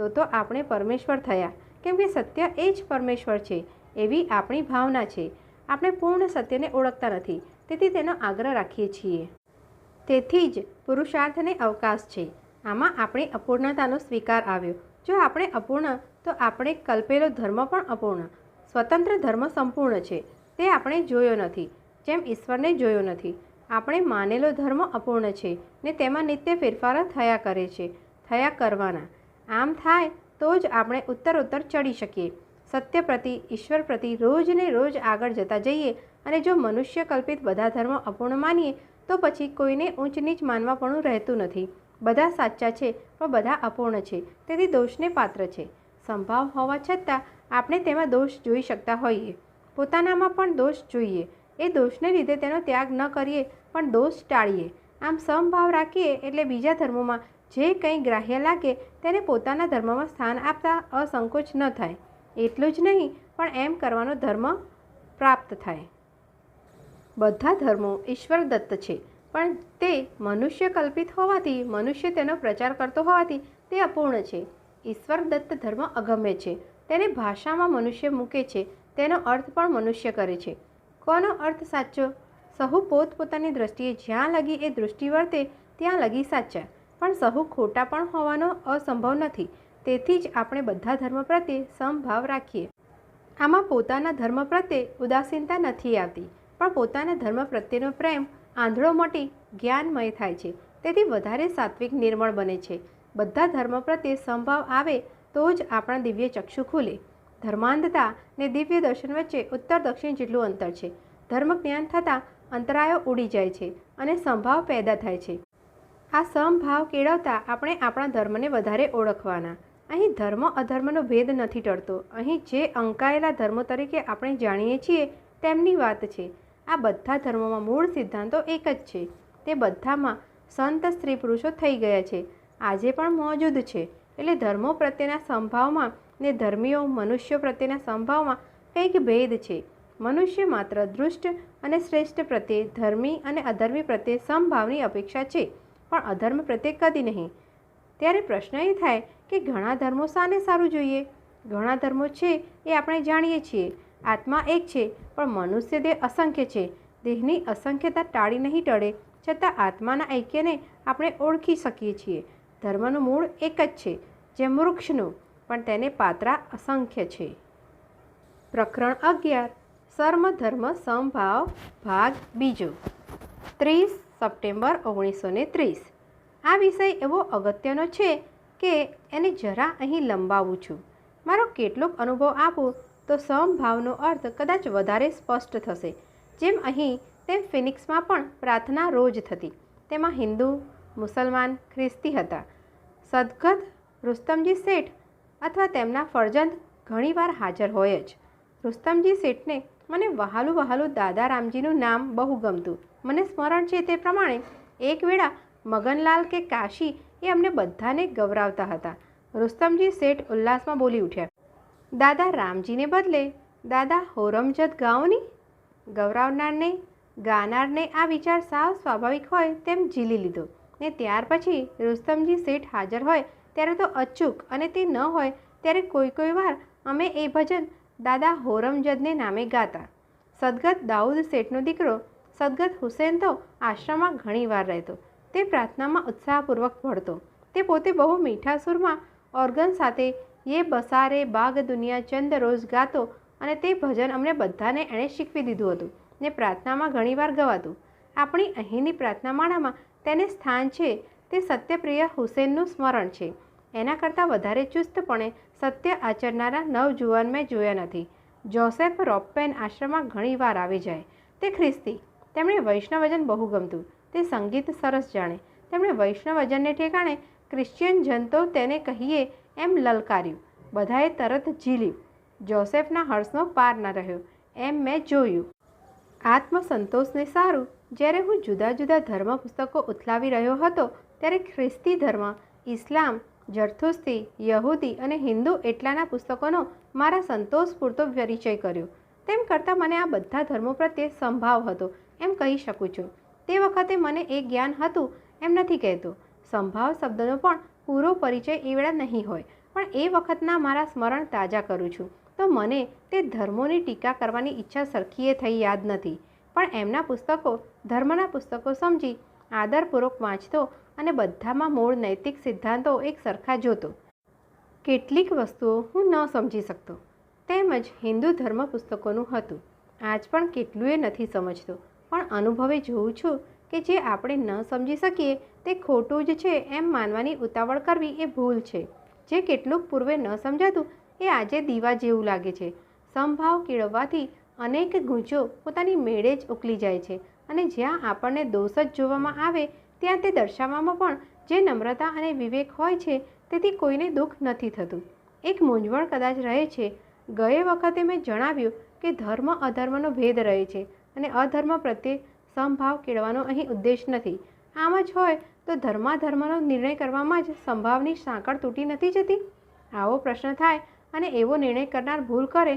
તો આપણે પરમેશ્વર થયા, કેમ કે સત્ય એ જ પરમેશ્વર છે એવી આપણી ભાવના છે. આપણે પૂર્ણ સત્યને ઓળખતા નથી, તેથી તેનો આગ્રહ રાખીએ છીએ. તેથી જ પુરુષાર્થને અવકાશ છે. આમાં આપણી અપૂર્ણતાનો સ્વીકાર આવ્યો. જો આપણે અપૂર્ણ તો આપણે કલ્પેલો ધર્મ પણ અપૂર્ણ. સ્વતંત્ર ધર્મ સંપૂર્ણ છે તે આપણે જોયો નથી, જેમ ઈશ્વરને જોયો નથી. આપણે માનેલો ધર્મ અપૂર્ણ છે ને તેમાં નિત્ય ફેરફારો થયા કરે છે, થયા કરવાના. આમ થાય તો જ આપણે ઉત્તરોત્તર ચડી શકીએ. સત્ય પ્રતિ, ઈશ્વર પ્રતિ રોજ ને રોજ આગળ જતા જઈએ. અને જો મનુષ્ય કલ્પિત બધા ધર્મ અપૂર્ણ માનીએ તો પછી કોઈને ઊંચ નીચ માનવાપણું રહેતું નથી. બધા સાચા છે પણ બધા અપૂર્ણ છે, તેથી દોષને પાત્ર છે. સંભાવ હોવા છતાં આપણે તેમાં દોષ જોઈ શકતા હોઈએ. પોતાનામાં પણ દોષ જોઈએ. એ દોષને લીધે તેનો ત્યાગ ન કરીએ પણ દોષ ટાળીએ. આમ સમભાવ રાખીએ એટલે બીજા ધર્મોમાં જે કંઈ ગ્રાહ્ય લાગે તેને પોતાના ધર્મમાં સ્થાન આપતા અસંકોચ ન થાય. એટલું જ નહીં પણ એમ કરવાનો ધર્મ પ્રાપ્ત થાય. બધા ધર્મો ઈશ્વર દત્ત છે પણ તે મનુષ્ય કલ્પિત હોવાથી, મનુષ્ય તેનો પ્રચાર કરતો હોવાથી તે અપૂર્ણ છે. ઈશ્વર દત્ત ધર્મ અગમ્ય છે. તેને ભાષામાં મનુષ્ય મૂકે છે, તેનો અર્થ પણ મનુષ્ય કરે છે. કોનો અર્થ સાચો? સહુ પોતપોતાની દ્રષ્ટિએ જ્યાં લગી એ દૃષ્ટિ વર્તે ત્યાં લગી સાચા, પણ સહુ ખોટા પણ હોવાનો અસંભવ નથી. તેથી જ આપણે બધા ધર્મ પ્રત્યે સમભાવ રાખીએ. આમાં પોતાના ધર્મ પ્રત્યે ઉદાસીનતા નથી આવતી, પણ પોતાના ધર્મ પ્રત્યેનો પ્રેમ આંધળો મટી જ્ઞાનમય થાય છે. તેથી વધારે સાત્વિક નિર્મળ બને છે. બધા ધર્મ પ્રત્યે સમભાવ આવે તો જ આપણા દિવ્ય ચક્ષુ ખુલે. ધર્માંધતા ને દિવ્ય દર્શન વચ્ચે ઉત્તર દક્ષિણ જેટલું અંતર છે. ધર્મ જ્ઞાન થતાં અંતરાયો ઉડી જાય છે અને સમભાવ પેદા થાય છે. આ સમભાવ કેળવતા આપણે આપણા ધર્મને વધારે ઓળખવાના. અહીં ધર્મ અધર્મનો ભેદ નથી ટળતો. અહીં જે અંકાયેલા ધર્મો તરીકે આપણે જાણીએ છીએ તેમની વાત છે. આ બધા ધર્મોમાં મૂળ સિદ્ધાંતો એક જ છે. તે બધામાં સંત સ્ત્રી પુરુષો થઈ ગયા છે, આજે પણ મોજૂદ છે. એટલે ધર્મો પ્રત્યેના સંભાવમાં ને ધર્મીઓ મનુષ્યો પ્રત્યેના સંભાવમાં કંઈક ભેદ છે. મનુષ્ય માત્ર દુષ્ટ અને શ્રેષ્ઠ પ્રત્યે, ધર્મી અને અધર્મી પ્રત્યે સમભાવની અપેક્ષા છે, પણ અધર્મ પ્રત્યે કદી નહીં. ત્યારે પ્રશ્ન એ થાય કે ઘણા ધર્મો શાને સારું જોઈએ? ઘણા ધર્મો છે એ આપણે જાણીએ છીએ. આત્મા એક છે, પણ મનુષ્ય દેહ અસંખ્ય છે. દેહની અસંખ્યતા ટાળી નહીં ટળે, છતાં આત્માના ઐક્યને આપણે ઓળખી શકીએ છીએ. ધર્મનું મૂળ એક જ છે, જેમ વૃક્ષનું, પણ તેને પાત્રા અસંખ્ય છે. પ્રકરણ 11 સર્વધર્મ સમભાવ ભાગ બીજો 30 સપ્ટેમ્બર 1930. આ વિષય એવો અગત્યનો છે કે એને જરા અહીં લંબાવું છું. મારો કેટલોક અનુભવ આપું તો સમભાવનો અર્થ કદાચ વધારે સ્પષ્ટ થશે. જેમ અહીં તેમ ફિનિક્સમાં પણ પ્રાર્થના રોજ થતી. તેમાં હિન્દુ, મુસલમાન, ખ્રિસ્તી હતા. સદગત રુસ્તમજી શેઠ અથવા તેમના ફરજંદ ઘણીવાર હાજર હોય જ. રુસ્તમજી શેઠને મને વહાલું વહાલું દાદા રામજીનું નામ બહુ ગમતું. મને સ્મરણ છે તે પ્રમાણે એક વેળા મગનલાલ કે કાશી એ અમને બધાને ગૌરાવતા હતા. રુસ્તમજી શેઠ ઉલ્લાસમાં બોલી ઉઠ્યા, દાદા રામજીને બદલે દાદા હોરમજદ ગાઓની. ગૌરાવનારને ગાનારને આ વિચાર સાવ સ્વાભાવિક હોય તેમ ઝીલી લીધો ને ત્યાર પછી રુસ્તમજી શેઠ હાજર હોય ત્યારે તો અચૂક અને તે ન હોય ત્યારે કોઈ વાર અમે એ ભજન દાદા હોરમજદને નામે ગાતા. સદગત દાઉદ શેઠનો દીકરો સદગત હુસેન તો આશ્રમમાં ઘણીવાર રહેતો. તે પ્રાર્થનામાં ઉત્સાહપૂર્વક ભળતો. તે પોતે બહુ મીઠા સુરમાં ઓર્ગન સાથે યે બસારે બાગ દુનિયા ચંદ રોજ ગાતો અને તે ભજન અમને બધાને એણે શીખવી દીધું હતું ને પ્રાર્થનામાં ઘણીવાર ગવાતું. આપણી અહીંની પ્રાર્થનામાળામાં તેને સ્થાન છે તે સત્યપ્રિય હુસેનનું સ્મરણ છે. એના કરતાં વધારે ચુસ્તપણે સત્ય આચરનારા નવજુવાન મેં જોયા નથી. જોસેફ રોપ્પેન આશ્રમમાં ઘણીવાર આવી જાય. તે ખ્રિસ્તી. તેમણે વૈષ્ણવજન બહુ ગમતું. તે સંગીત સરસ જાણે. તેમણે વૈષ્ણવજનને ઠેકાણે ક્રિશ્ચિયન જન તો તેને કહીએ એમ લલકાર્યું. બધાએ તરત ઝીલ્યું. જોસેફના હર્ષનો પાર ન રહ્યો. એમ મેં જોયું. આત્મસંતોષને સારું જ્યારે હું જુદા જુદા ધર્મ પુસ્તકો ઉથલાવી રહ્યો હતો ત્યારે ખ્રિસ્તી ધર્મ, ઇસ્લામ, જરથુસ્તી, યહૂદી અને હિન્દુ એટલાના પુસ્તકોનો મારા સંતોષ પૂરતો પરિચય કર્યો. તેમ કરતાં મને આ બધા ધર્મો પ્રત્યે સંભાવ હતો એમ કહી શકું છું. તે વખતે મને એ જ્ઞાન હતું એમ નથી કહેતો. સંભાવ શબ્દનો પણ પૂરો પરિચય એ વેળા નહીં હોય, પણ એ વખતના મારા સ્મરણ તાજા કરું છું તો મને તે ધર્મોની ટીકા કરવાની ઈચ્છા સરખીએ થઈ યાદ નથી. પણ એમના પુસ્તકો ધર્મના પુસ્તકો સમજી આદરપૂર્વક વાંચતો અને બધામાં મૂળ નૈતિક સિદ્ધાંતો એક સરખા જોતો. કેટલીક વસ્તુઓ હું ન સમજી શકતો. તેમજ હિન્દુ ધર્મ પુસ્તકોનું હતું. આજ પણ કેટલુંય નથી સમજતો, પણ અનુભવે જોઉં છું કે જે આપણે ન સમજી શકીએ તે ખોટું જ છે એમ માનવાની ઉતાવળ કરવી એ ભૂલ છે. જે કેટલુંક પૂર્વે ન સમજાતું એ આજે દીવા જેવું લાગે છે. સમભાવ કેળવવાથી અનેક ગૂંચો પોતાની મેળે જ ઉકલી જાય છે અને જ્યાં આપણને દોષ જ જોવામાં આવે ત્યાં તે દર્શાવવામાં પણ જે નમ્રતા અને વિવેક હોય છે તેથી કોઈને દુઃખ નથી થતું. એક મૂંઝવણ કદાચ રહે છે. ગયે વખતે મેં જણાવ્યું કે ધર્મ અધર્મનો ભેદ રહે છે અને અધર્મ પ્રત્યે સમભાવ કેળવવાનો અહીં ઉદ્દેશ નથી. આમ જ હોય તો ધર્માધર્મનો નિર્ણય કરવામાં જ સંભાવની સાંકળ તૂટી નથી જતી? આવો પ્રશ્ન થાય અને એવો નિર્ણય કરનાર ભૂલ કરે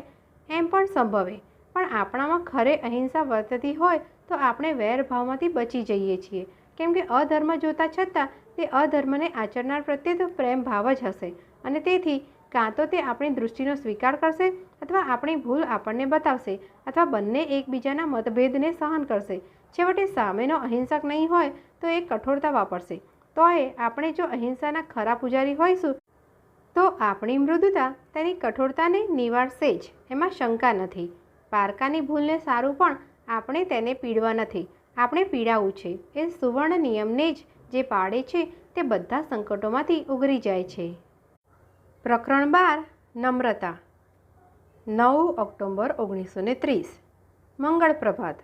એમ પણ સંભવે. પણ આપણામાં ખરે અહિંસા વર્તતી હોય તો આપણે વેરભાવમાંથી બચી જઈએ છીએ, કેમ કે અધર્મ જોતા છતાં તે અધર્મને આચરનાર પ્રત્યે તો પ્રેમ ભાવ જ હશે અને તેથી કાં તો તે આપણી દૃષ્ટિનો સ્વીકાર કરશે અથવા આપણી ભૂલ આપણને બતાવશે અથવા બંને એકબીજાના મતભેદને સહન કરશે. છેવટે સામેનો અહિંસક નહીં હોય તો એ કઠોરતા વાપરશે. તોય આપણે જો અહિંસાના ખરા પૂજારી હોઈશું તો આપણી મૃદુતા તેની કઠોરતાને નિવારશે જ, એમાં શંકા નથી. પારકાની ભૂલને સારું પણ આપણે તેને પીડવા નથી, આપણે પીડાવું છે. એ સુવર્ણ નિયમને જ જે પાળે છે તે બધા સંકટોમાંથી ઉગરી જાય છે. પ્રકરણ 12 નમ્રતા 9 ઓક્ટોબર 1930. મંગળ પ્રભાત.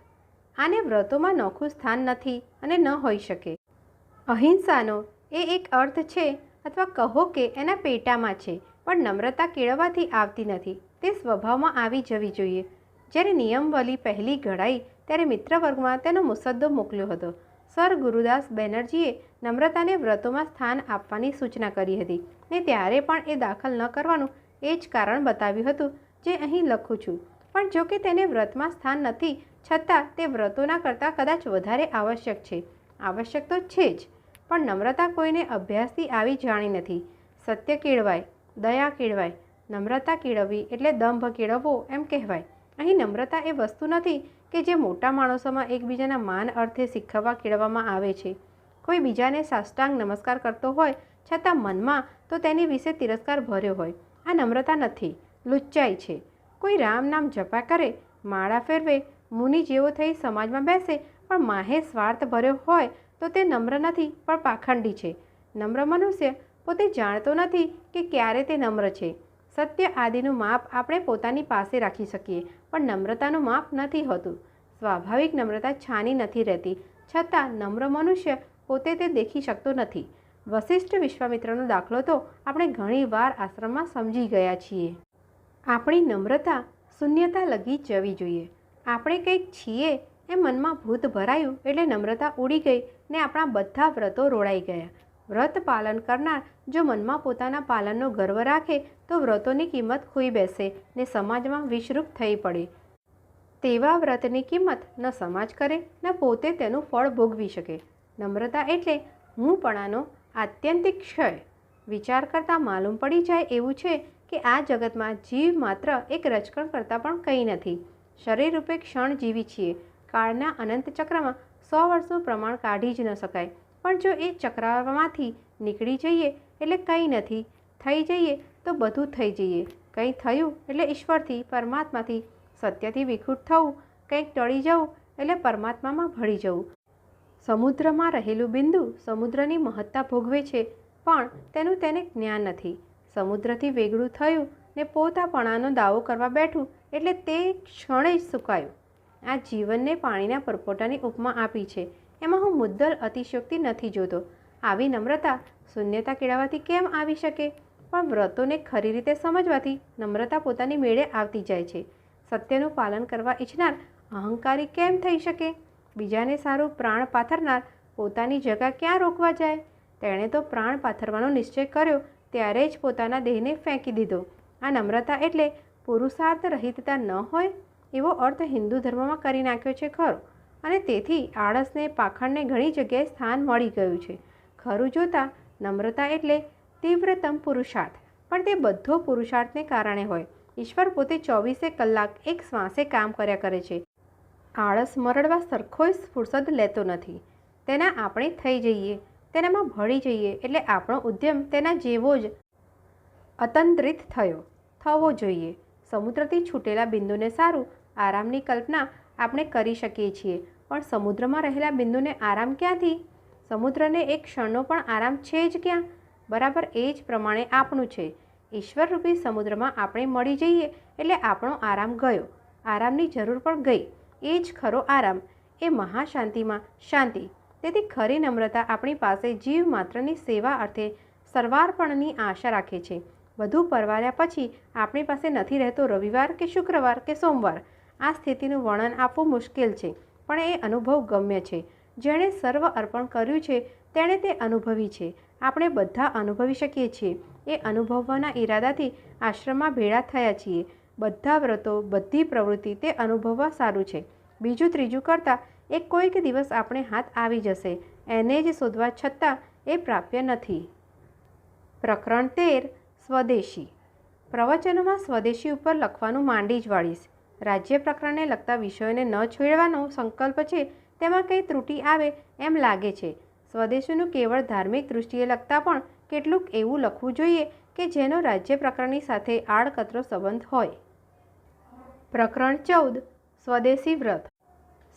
આને વ્રતોમાં નોખું સ્થાન નથી અને ન હોઈ શકે. અહિંસાનો એ એક અર્થ છે અથવા કહો કે એના પેટામાં છે, પણ નમ્રતા કેળવવાથી આવતી નથી. તે સ્વભાવમાં આવી જવી જોઈએ. જ્યારે નિયમવલી પહેલી ઘડાઈ ત્યારે મિત્રવર્ગમાં તેનો મુસદ્દો મોકલ્યો હતો. સર ગુરુદાસ બેનર્જીએ નમ્રતાને વ્રતોમાં સ્થાન આપવાની સૂચના કરી હતી ને ત્યારે પણ એ દાખલ ન કરવાનું એ જ કારણ બતાવ્યું હતું જે અહીં લખું છું. પણ જો કે તેને વ્રતમાં સ્થાન નથી, છતાં તે વ્રતોના કરતાં કદાચ વધારે આવશ્યક છે. આવશ્યક તો છે જ, પણ નમ્રતા કોઈને અભ્યાસથી આવી જાણી નથી. સત્ય કેળવાય, દયા કેળવાય. નમ્રતા કેળવવી એટલે દંભ કેળવવો એમ કહેવાય. અહીં નમ્રતા એ વસ્તુ નથી કે જે મોટા માણસોમાં એકબીજાના માન અર્થે શીખવવા કેળવવામાં આવે છે. કોઈ બીજાને સાષ્ટાંગ નમસ્કાર કરતો હોય છતાં મનમાં તો તેની વિશે તિરસ્કાર ભર્યો હોય. આ નમ્રતા નથી, લુચ્ચાઈ છે. કોઈ રામ નામ જપા કરે, માળા ફેરવે, મુનિ જેવો થઈ સમાજમાં બેસે, પણ માહે સ્વાર્થ ભર્યો હોય તો તે નમ્ર નથી પણ પાખંડી છે. નમ્ર મનુષ્ય પોતે જાણતો નથી કે ક્યારે તે નમ્ર છે. સત્ય આદિનું માપ આપણે પોતાની પાસે રાખી શકીએ, પણ નમ્રતાનું માપ નથી હોતું. સ્વાભાવિક નમ્રતા છાની નથી રહેતી, છતાં નમ્ર મનુષ્ય પોતે તે દેખી શકતો નથી. વશિષ્ઠ વિશ્વામિત્રનો દાખલો તો આપણે ઘણીવાર આશ્રમમાં સમજી ગયા છીએ. આપણી નમ્રતા શૂન્યતા લગી જવી જોઈએ. આપણે કંઈક છીએ એ મનમાં ભૂત ભરાયું એટલે નમ્રતા ઉડી ગઈ ને આપણા બધા વ્રતો રોડાઈ ગયા. વ્રત પાલન કરનાર જો મનમાં પોતાના પાલનનો ગર્વ રાખે તો વ્રતોની કિંમત ખોઈ બેસે ને સમાજમાં વિષરૂપ થઈ પડે. તેવા વ્રતની કિંમત ન સમાજ કરે ન પોતે તેનું ફળ ભોગવી શકે. નમ્રતા એટલે હુંપણાનો આત્યંતિક ક્ષય. વિચાર કરતાં માલુમ પડી જાય એવું છે કે આ જગતમાં જીવ માત્ર એક રજકણ કરતાં પણ કંઈ નથી. શરીર રૂપે ક્ષણ જીવી છીએ. કાળના અનંત ચક્રમાં 100 વર્ષનું પ્રમાણ કાઢી જ ન શકાય. પણ જો એ ચક્રમાંથી નીકળી જઈએ એટલે કંઈ નથી, થઈ જઈએ તો બધું થઈ જઈએ. કંઈ થયું એટલે ઈશ્વરથી, પરમાત્માથી, સત્યથી વિખૂટ થવું, કંઈક ટળી જવું એટલે પરમાત્મામાં ભળી જવું. સમુદ્રમાં રહેલું બિંદુ સમુદ્રની મહત્તા ભોગવે છે, પણ તેનું તેને જ્ઞાન નથી. સમુદ્રથી વેગળું થયું ને પોતાપણાનો દાવો કરવા બેઠું એટલે તે ક્ષણે જ સુકાયું. આ જીવનને પાણીના પરપોટાની ઉપમા આપી છે. એમાં હું મુદ્દલ અતિશયોક્તિ નથી જોતો. આવી નમ્રતા શૂન્યતા કેળવવાથી કેમ આવી શકે? પણ વ્રતોને ખરી રીતે સમજવાથી નમ્રતા પોતાની મેળે આવતી જાય છે. સત્યનું પાલન કરવા ઈચ્છનાર અહંકારી કેમ થઈ શકે? બીજાને સારું પ્રાણ પાથરનાર પોતાની જગા ક્યાં રોકવા જાય? તેણે તો પ્રાણ પાથરવાનો નિશ્ચય કર્યો ત્યારે જ પોતાના દેહને ફેંકી દીધો. આ નમ્રતા એટલે પુરુષાર્થ રહિતતા ન હોય એવો અર્થ હિન્દુ ધર્મમાં કરી નાખ્યો છે ખરો, અને તેથી આળસને પાખંડને ઘણી જગ્યાએ સ્થાન મળી ગયું છે. ખરું જોતાં નમ્રતા એટલે તીવ્રતમ પુરુષાર્થ, પણ તે બધો પુરુષાર્થને કારણે હોય. ઈશ્વર પોતે 24 કલાક એક શ્વાસે કામ કર્યા કરે છે. આળસ મરડવા સરખોય ફુરસદ લેતો નથી. તેના આપણે થઈ જઈએ, તેનામાં ભળી જઈએ એટલે આપણો ઉદ્યમ તેના જેવો જ અતંત્રિત થવો જોઈએ. સમુદ્રથી છૂટેલા બિંદુને સારું આરામની કલ્પના આપણે કરી શકીએ છીએ, પણ સમુદ્રમાં રહેલા બિંદુને આરામ ક્યાંથી? સમુદ્રને એક ક્ષણનો પણ આરામ છે જ ક્યાં? બરાબર એ જ પ્રમાણે આપણું છે. ઈશ્વરરૂપી સમુદ્રમાં આપણે મળી જઈએ એટલે આપણો આરામ ગયો. આરામની જરૂર પણ ગઈ. એ જ ખરો આરામ, એ મહાશાંતિમાં શાંતિ. તેથી ખરી નમ્રતા આપણી પાસે જીવ માત્રની સેવા અર્થે સર્વાર્પણની આશા રાખે છે. બધું પરવાર્યા પછી આપણી પાસે નથી રહેતો રવિવાર કે શુક્રવાર કે સોમવાર. આ સ્થિતિનું વર્ણન આપવું મુશ્કેલ છે, પણ એ અનુભવ ગમ્ય છે. જેણે સર્વ અર્પણ કર્યું છે તેણે તે અનુભવી છે. આપણે બધા અનુભવી શકીએ છીએ. એ અનુભવવાના ઈરાદાથી આશ્રમમાં ભેળા થયા છીએ. બધા વ્રતો, બધી પ્રવૃત્તિ તે અનુભવવા સારું છે. બીજું ત્રીજું કરતાં એ કોઈક દિવસ આપણે હાથ આવી જશે. એને જ શોધવા છતાં એ પ્રાપ્ય નથી. પ્રકરણ 13 સ્વદેશી. પ્રવચનોમાં સ્વદેશી ઉપર લખવાનું માંડી જ વાળીશ. રાજ્ય પ્રકરણને લગતા વિષયોને ન છોડવાનો સંકલ્પ છે તેમાં કંઈ ત્રુટિ આવે એમ લાગે છે. સ્વદેશીનું કેવળ ધાર્મિક દૃષ્ટિએ લખતા પણ કેટલુંક એવું લખવું જોઈએ કે જેનો રાજ્ય પ્રકરણની સાથે આડકતરો સંબંધ હોય. પ્રકરણ 14 સ્વદેશી વ્રત.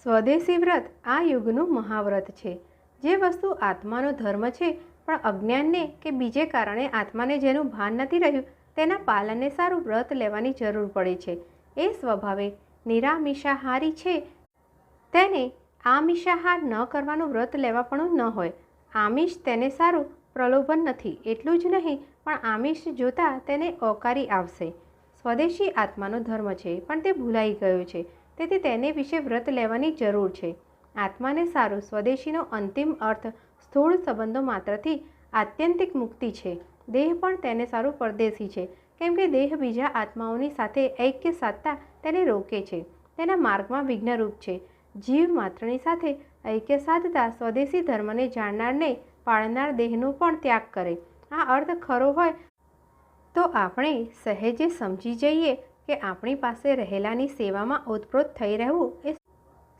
સ્વદેશી વ્રત આ યુગનું મહાવ્રત છે. જે વસ્તુ આત્માનો ધર્મ છે પણ અજ્ઞાનને કે બીજે કારણે આત્માને જેનું ભાન નથી રહ્યું તેના પાલનને સારું વ્રત લેવાની જરૂર પડે છે. એ સ્વભાવે નિરામિષાહારી છે તેને આમિષાહાર ન કરવાનું વ્રત લેવાપણું ન હોય. આમિષ તેને સારું પ્રલોભન નથી. એટલું જ નહીં, પણ આમિષ જોતાં તેને ઓકારી આવશે. સ્વદેશી આત્માનો ધર્મ છે પણ તે ભૂલાઈ ગયો છે. તેથી તેને વિશે વ્રત લેવાની જરૂર છે. આત્માને સારું સ્વદેશીનો અંતિમ અર્થ સ્થૂળ સંબંધો માત્રથી આત્યંતિક મુક્તિ છે. દેહ પણ તેને સારું પરદેશી છે, કેમ કે દેહ બીજા આત્માઓની સાથે ઐક્ય સાધતા તેને રોકે છે, તેના માર્ગમાં વિઘ્નરૂપ છે. જીવ માત્રની સાથે ઐક્ય સાધતા સ્વદેશી ધર્મને જાણનારને પાળનાર દેહનો પણ ત્યાગ કરે. આ અર્થ ખરો હોય તો આપણે સહેજે સમજી જઈએ કે આપણી પાસે રહેલાની સેવામાં ઓતપ્રોત થઈ રહેવું એ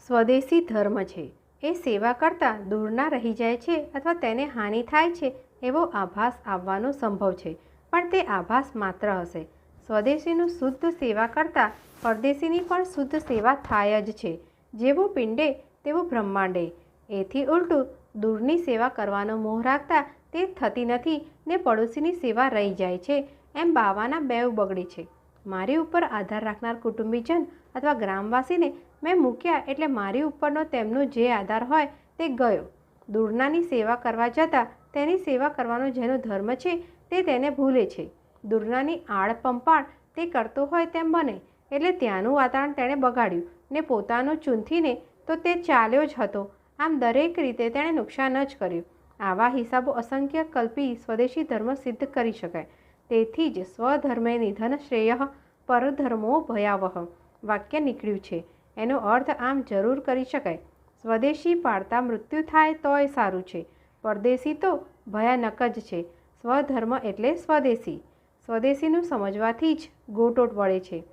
સ્વદેશી ધર્મ છે. એ સેવા કરતાં દૂરના રહી જાય છે અથવા તેને હાનિ થાય છે એવો આભાસ આવવાનો સંભવ છે, પણ તે આભાસ માત્ર હશે. સ્વદેશીનું શુદ્ધ સેવા કરતાં પરદેશીની પણ શુદ્ધ સેવા થાય જ છે. જેવું પિંડે તેવું બ્રહ્માંડે. એથી ઉલટું દૂરની સેવા કરવાનો મોહ રાખતા તે થતી નથી ને પડોશીની સેવા રહી જાય છે, એમ બાવાના બેવ બગડે છે. મારી ઉપર આધાર રાખનાર કુટુંબીજન અથવા ગ્રામવાસીને મેં મૂક્યા એટલે મારી ઉપરનો તેમનો જે આધાર હોય તે ગયો. દૂરનાની સેવા કરવા જતાં તેની સેવા કરવાનો જેનો ધર્મ છે તે તેને ભૂલે છે. દૂરનાની આડ પંપાળ તે કરતો હોય તેમ બને એટલે ત્યાંનું વાતાવરણ તેણે બગાડ્યું ને પોતાનું ચૂંથીને તો તે ચાલ્યો જ હતો. આમ દરેક રીતે તેણે નુકસાન જ કર્યું. આવા હિસાબો અસંખ્ય કલ્પી સ્વદેશી ધર્મ સિદ્ધ કરી શકાય. તેથી જ સ્વધર્મે નિધન શ્રેય પરધર્મો ભયાવહ વાક્ય નીકળ્યું છે. એનો અર્થ આમ જરૂર કરી શકાય: સ્વદેશી પાળતા મૃત્યુ થાય તોય સારું છે, પરદેશી તો ભયાનક જ છે. સ્વધર્મ એટલે સ્વદેશી. સ્વદેશીનું સમજવાથી જ ગોટોટ વળે છે.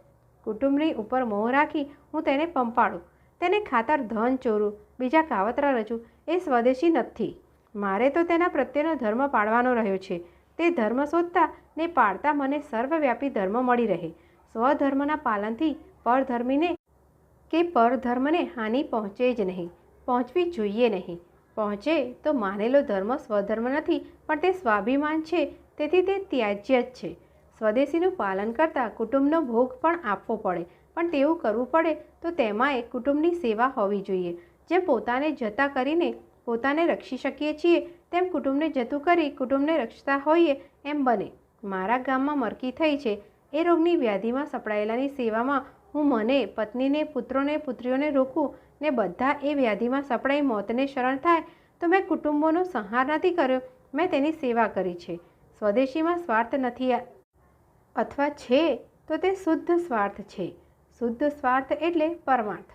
કુટુંબની ઉપર મોહ રાખી હું તેને પંપાળું, તેને ખાતર ધન ચોરું, બીજા કાવતરા રચું, એ સ્વદેશી નથી. મારે તો તેના પ્રત્યેનો ધર્મ પાળવાનો રહ્યો છે. તે ધર્મ શોધતા ને પાળતા મને સર્વવ્યાપી ધર્મ મળી રહે. સ્વધર્મના પાલનથી પરધર્મીને કે પરધર્મને હાનિ પહોંચે જ નહીં, પહોંચવી જોઈએ નહીં. પહોંચે તો માનેલો ધર્મ સ્વધર્મ નથી, પણ તે સ્વાભિમાન છે, તેથી તે ત્યાજ્ય જ છે. સ્વદેશીનું પાલન કરતાં કુટુંબનો ભોગ પણ આપવો પડે, પણ તેવું કરવું પડે તો તેમાંય કુટુંબની સેવા હોવી જોઈએ. જેમ પોતાને જતા કરીને પોતાને રક્ષી શકીએ છીએ, તેમ કુટુંબને જતું કરી કુટુંબને રક્ષતા હોઈએ એમ બને. મારા ગામમાં મરકી થઈ છે એ રોગની વ્યાધિમાં સપડાયેલાની સેવામાં હું મને, પત્નીને, પુત્રોને, પુત્રીઓને રોકું ને બધા એ વ્યાધિમાં સપડાઈ મોતને શરણ થાય તો મેં કુટુંબોનો સંહાર નથી કર્યો, મેં તેની સેવા કરી છે. સ્વદેશીમાં સ્વાર્થ નથી, અથવા છે તો તે શુદ્ધ સ્વાર્થ છે. શુદ્ધ સ્વાર્થ એટલે પરમાર્થ.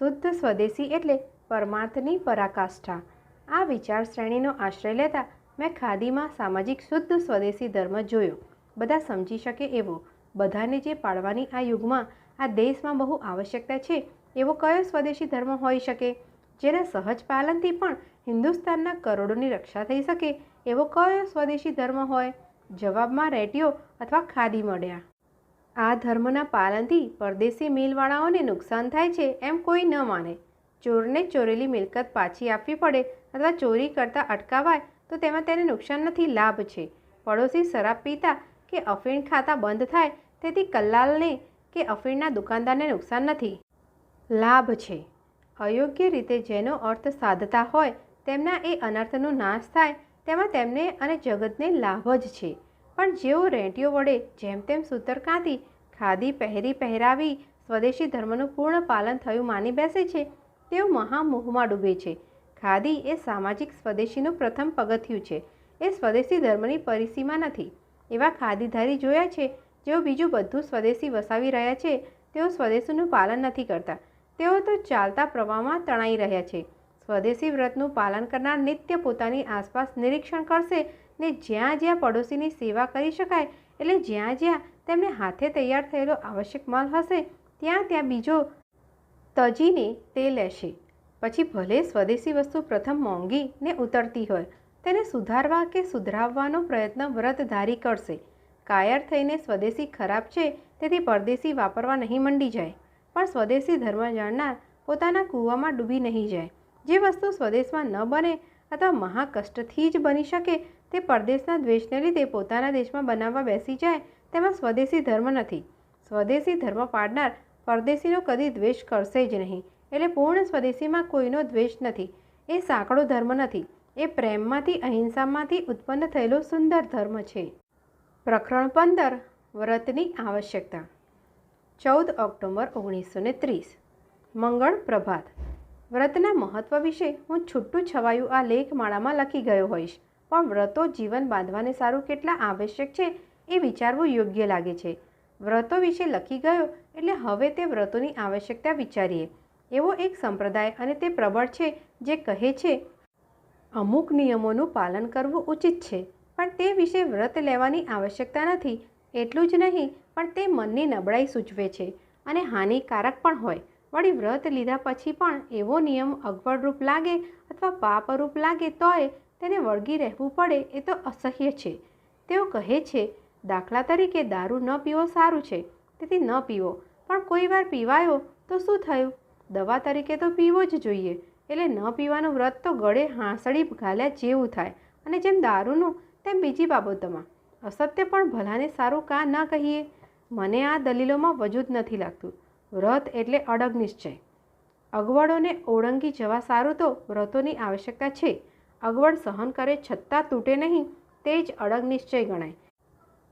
શુદ્ધ સ્વદેશી એટલે પરમાર્થની પરાકાષ્ઠા. આ વિચાર શ્રેણીનો આશ્રય લેતા મેં ખાદીમાં સામાજિક શુદ્ધ સ્વદેશી ધર્મ જોયો, બધા સમજી શકે એવો. બધાને જે પાળવાની આ યુગમાં, આ દેશમાં બહુ આવશ્યકતા છે એવો કયો સ્વદેશી ધર્મ હોઈ શકે? જેના સહજ પાલનથી પણ હિન્દુસ્તાનના કરોડોની રક્ષા થઈ શકે એવો કયો સ્વદેશી ધર્મ હોય? જવાબમાં રેડિયો અથવા ખાદી મળ્યા. આ ધર્મના પાલનથી પરદેશી મિલવાળાઓને નુકસાન થાય છે એમ કોઈ ન માને. ચોરને ચોરેલી મિલકત પાછી આપવી પડે અથવા ચોરી કરતાં અટકાવાય તો તેમાં તેને નુકસાન નથી, લાભ છે. પડોશી શરાબ પીતા કે અફીણ ખાતા બંધ થાય તેથી કલ્લાલને કે અફીણના દુકાનદારને નુકસાન નથી, લાભ છે. અયોગ્ય રીતે જેનો અર્થ સાધતા હોય તેમના એ અનર્થનો નાશ થાય તેમાં તેમને અને જગતને લાભ જ છે. પણ જેઓ રેંટીઓ વડે જેમ તેમ સૂતર કાંતી ખાદી પહેરાવી સ્વદેશી ધર્મનું પૂર્ણ પાલન થયું માની બેસે છે, તેઓ મહામોહમાં ડૂબે છે. ખાદી એ સામાજિક સ્વદેશીનું પ્રથમ પગથિયું છે. એ સ્વદેશી ધર્મની પરિસીમા નથી. એવા ખાદીધારી જોયા છે જેઓ બીજું બધું સ્વદેશી વસાવી રહ્યા છે, તેઓ સ્વદેશીનું પાલન નથી કરતા. તેઓ તો ચાલતા પ્રવાહમાં તણાઈ રહ્યા છે. સ્વદેશી વ્રતનું પાલન કરનાર નિત્ય પોતાની આસપાસ નિરીક્ષણ કરશે ને જ્યાં જ્યાં પડોશીની સેવા કરી શકાય, એટલે જ્યાં જ્યાં તેમને હાથે તૈયાર થયેલો આવશ્યક માલ હશે ત્યાં ત્યાં બીજો તજીને તે લેશે. પછી ભલે સ્વદેશી વસ્તુ પ્રથમ મોંઘી ને ઉતરતી હોય, તેને સુધારવા કે સુધરાવવાનો પ્રયત્ન વ્રતધારી કરશે. કાયર થઈને સ્વદેશી ખરાબ છે તેથી પરદેશી વાપરવા નહીં મંડી જાય, પણ સ્વદેશી ધર્મ જાણનાર પોતાના કૂવામાં ડૂબી નહીં જાય. જે વસ્તુ સ્વદેશમાં ન બને અથવા મહાકષ્ટથી જ બની શકે તે પરદેશના દ્વેષને લીધે પોતાના દેશમાં બનાવવા બેસી જાય, તેમાં સ્વદેશી ધર્મ નથી. સ્વદેશી ધર્મ પાળનાર પરદેશીનો કદી દ્વેષ કરશે જ નહીં. એટલે પૂર્ણ સ્વદેશીમાં કોઈનો દ્વેષ નથી. એ સાંકડો ધર્મ નથી, એ પ્રેમમાંથી, અહિંસામાંથી ઉત્પન્ન થયેલો સુંદર ધર્મ છે. પ્રકરણ 15 વ્રતની આવશ્યકતા. 14 ઓક્ટોબર 1930. મંગળ પ્રભાત. વ્રતના મહત્વ વિશે હું છૂટું છવાયું આ લેખમાળામાં લખી ગયો હોઈશ, પણ વ્રતો જીવન બાંધવાને સારું કેટલા આવશ્યક છે એ વિચારવું યોગ્ય લાગે છે. વ્રતો વિશે લખી ગયો એટલે હવે તે વ્રતોની આવશ્યકતા વિચારીએ. એવો એક સંપ્રદાય અને તે પ્રબળ છે જે કહે છે અમુક નિયમોનું પાલન કરવું ઉચિત છે, પણ તે વિશે વ્રત લેવાની આવશ્યકતા નથી. એટલું જ નહીં, પણ તે મનની નબળાઈ સૂચવે છે અને હાનિકારક પણ હોય. વળી વ્રત લીધા પછી પણ એવો નિયમ અગવડરૂપ લાગે અથવા પાપરૂપ લાગે તોય તેને વળગી રહેવું પડે એ તો અસહ્ય છે. તેઓ કહે છે, દાખલા તરીકે દારૂ ન પીવો સારું છે, તેથી ન પીવો, પણ કોઈ વાર પીવાયો તો શું થયું? દવા તરીકે તો પીવો જ જોઈએ. એટલે ન પીવાનું વ્રત તો ગળે હાંસળી ઘાલ્યા જેવું થાય. અને જેમ દારૂનું તેમ બીજી બાબતોમાં અસત્ય પણ ભલાને સારું કાં ન કહીએ. મને આ દલીલોમાં વજૂદ નથી લાગતું. વ્રત એટલે અડગ નિશ્ચય. અગવડોને ઓળંગી જવા સારું તો વ્રતોની આવશ્યકતા છે. અગવડ સહન કરે છતાં તૂટે નહીં તે જ અડગ નિશ્ચય ગણાય.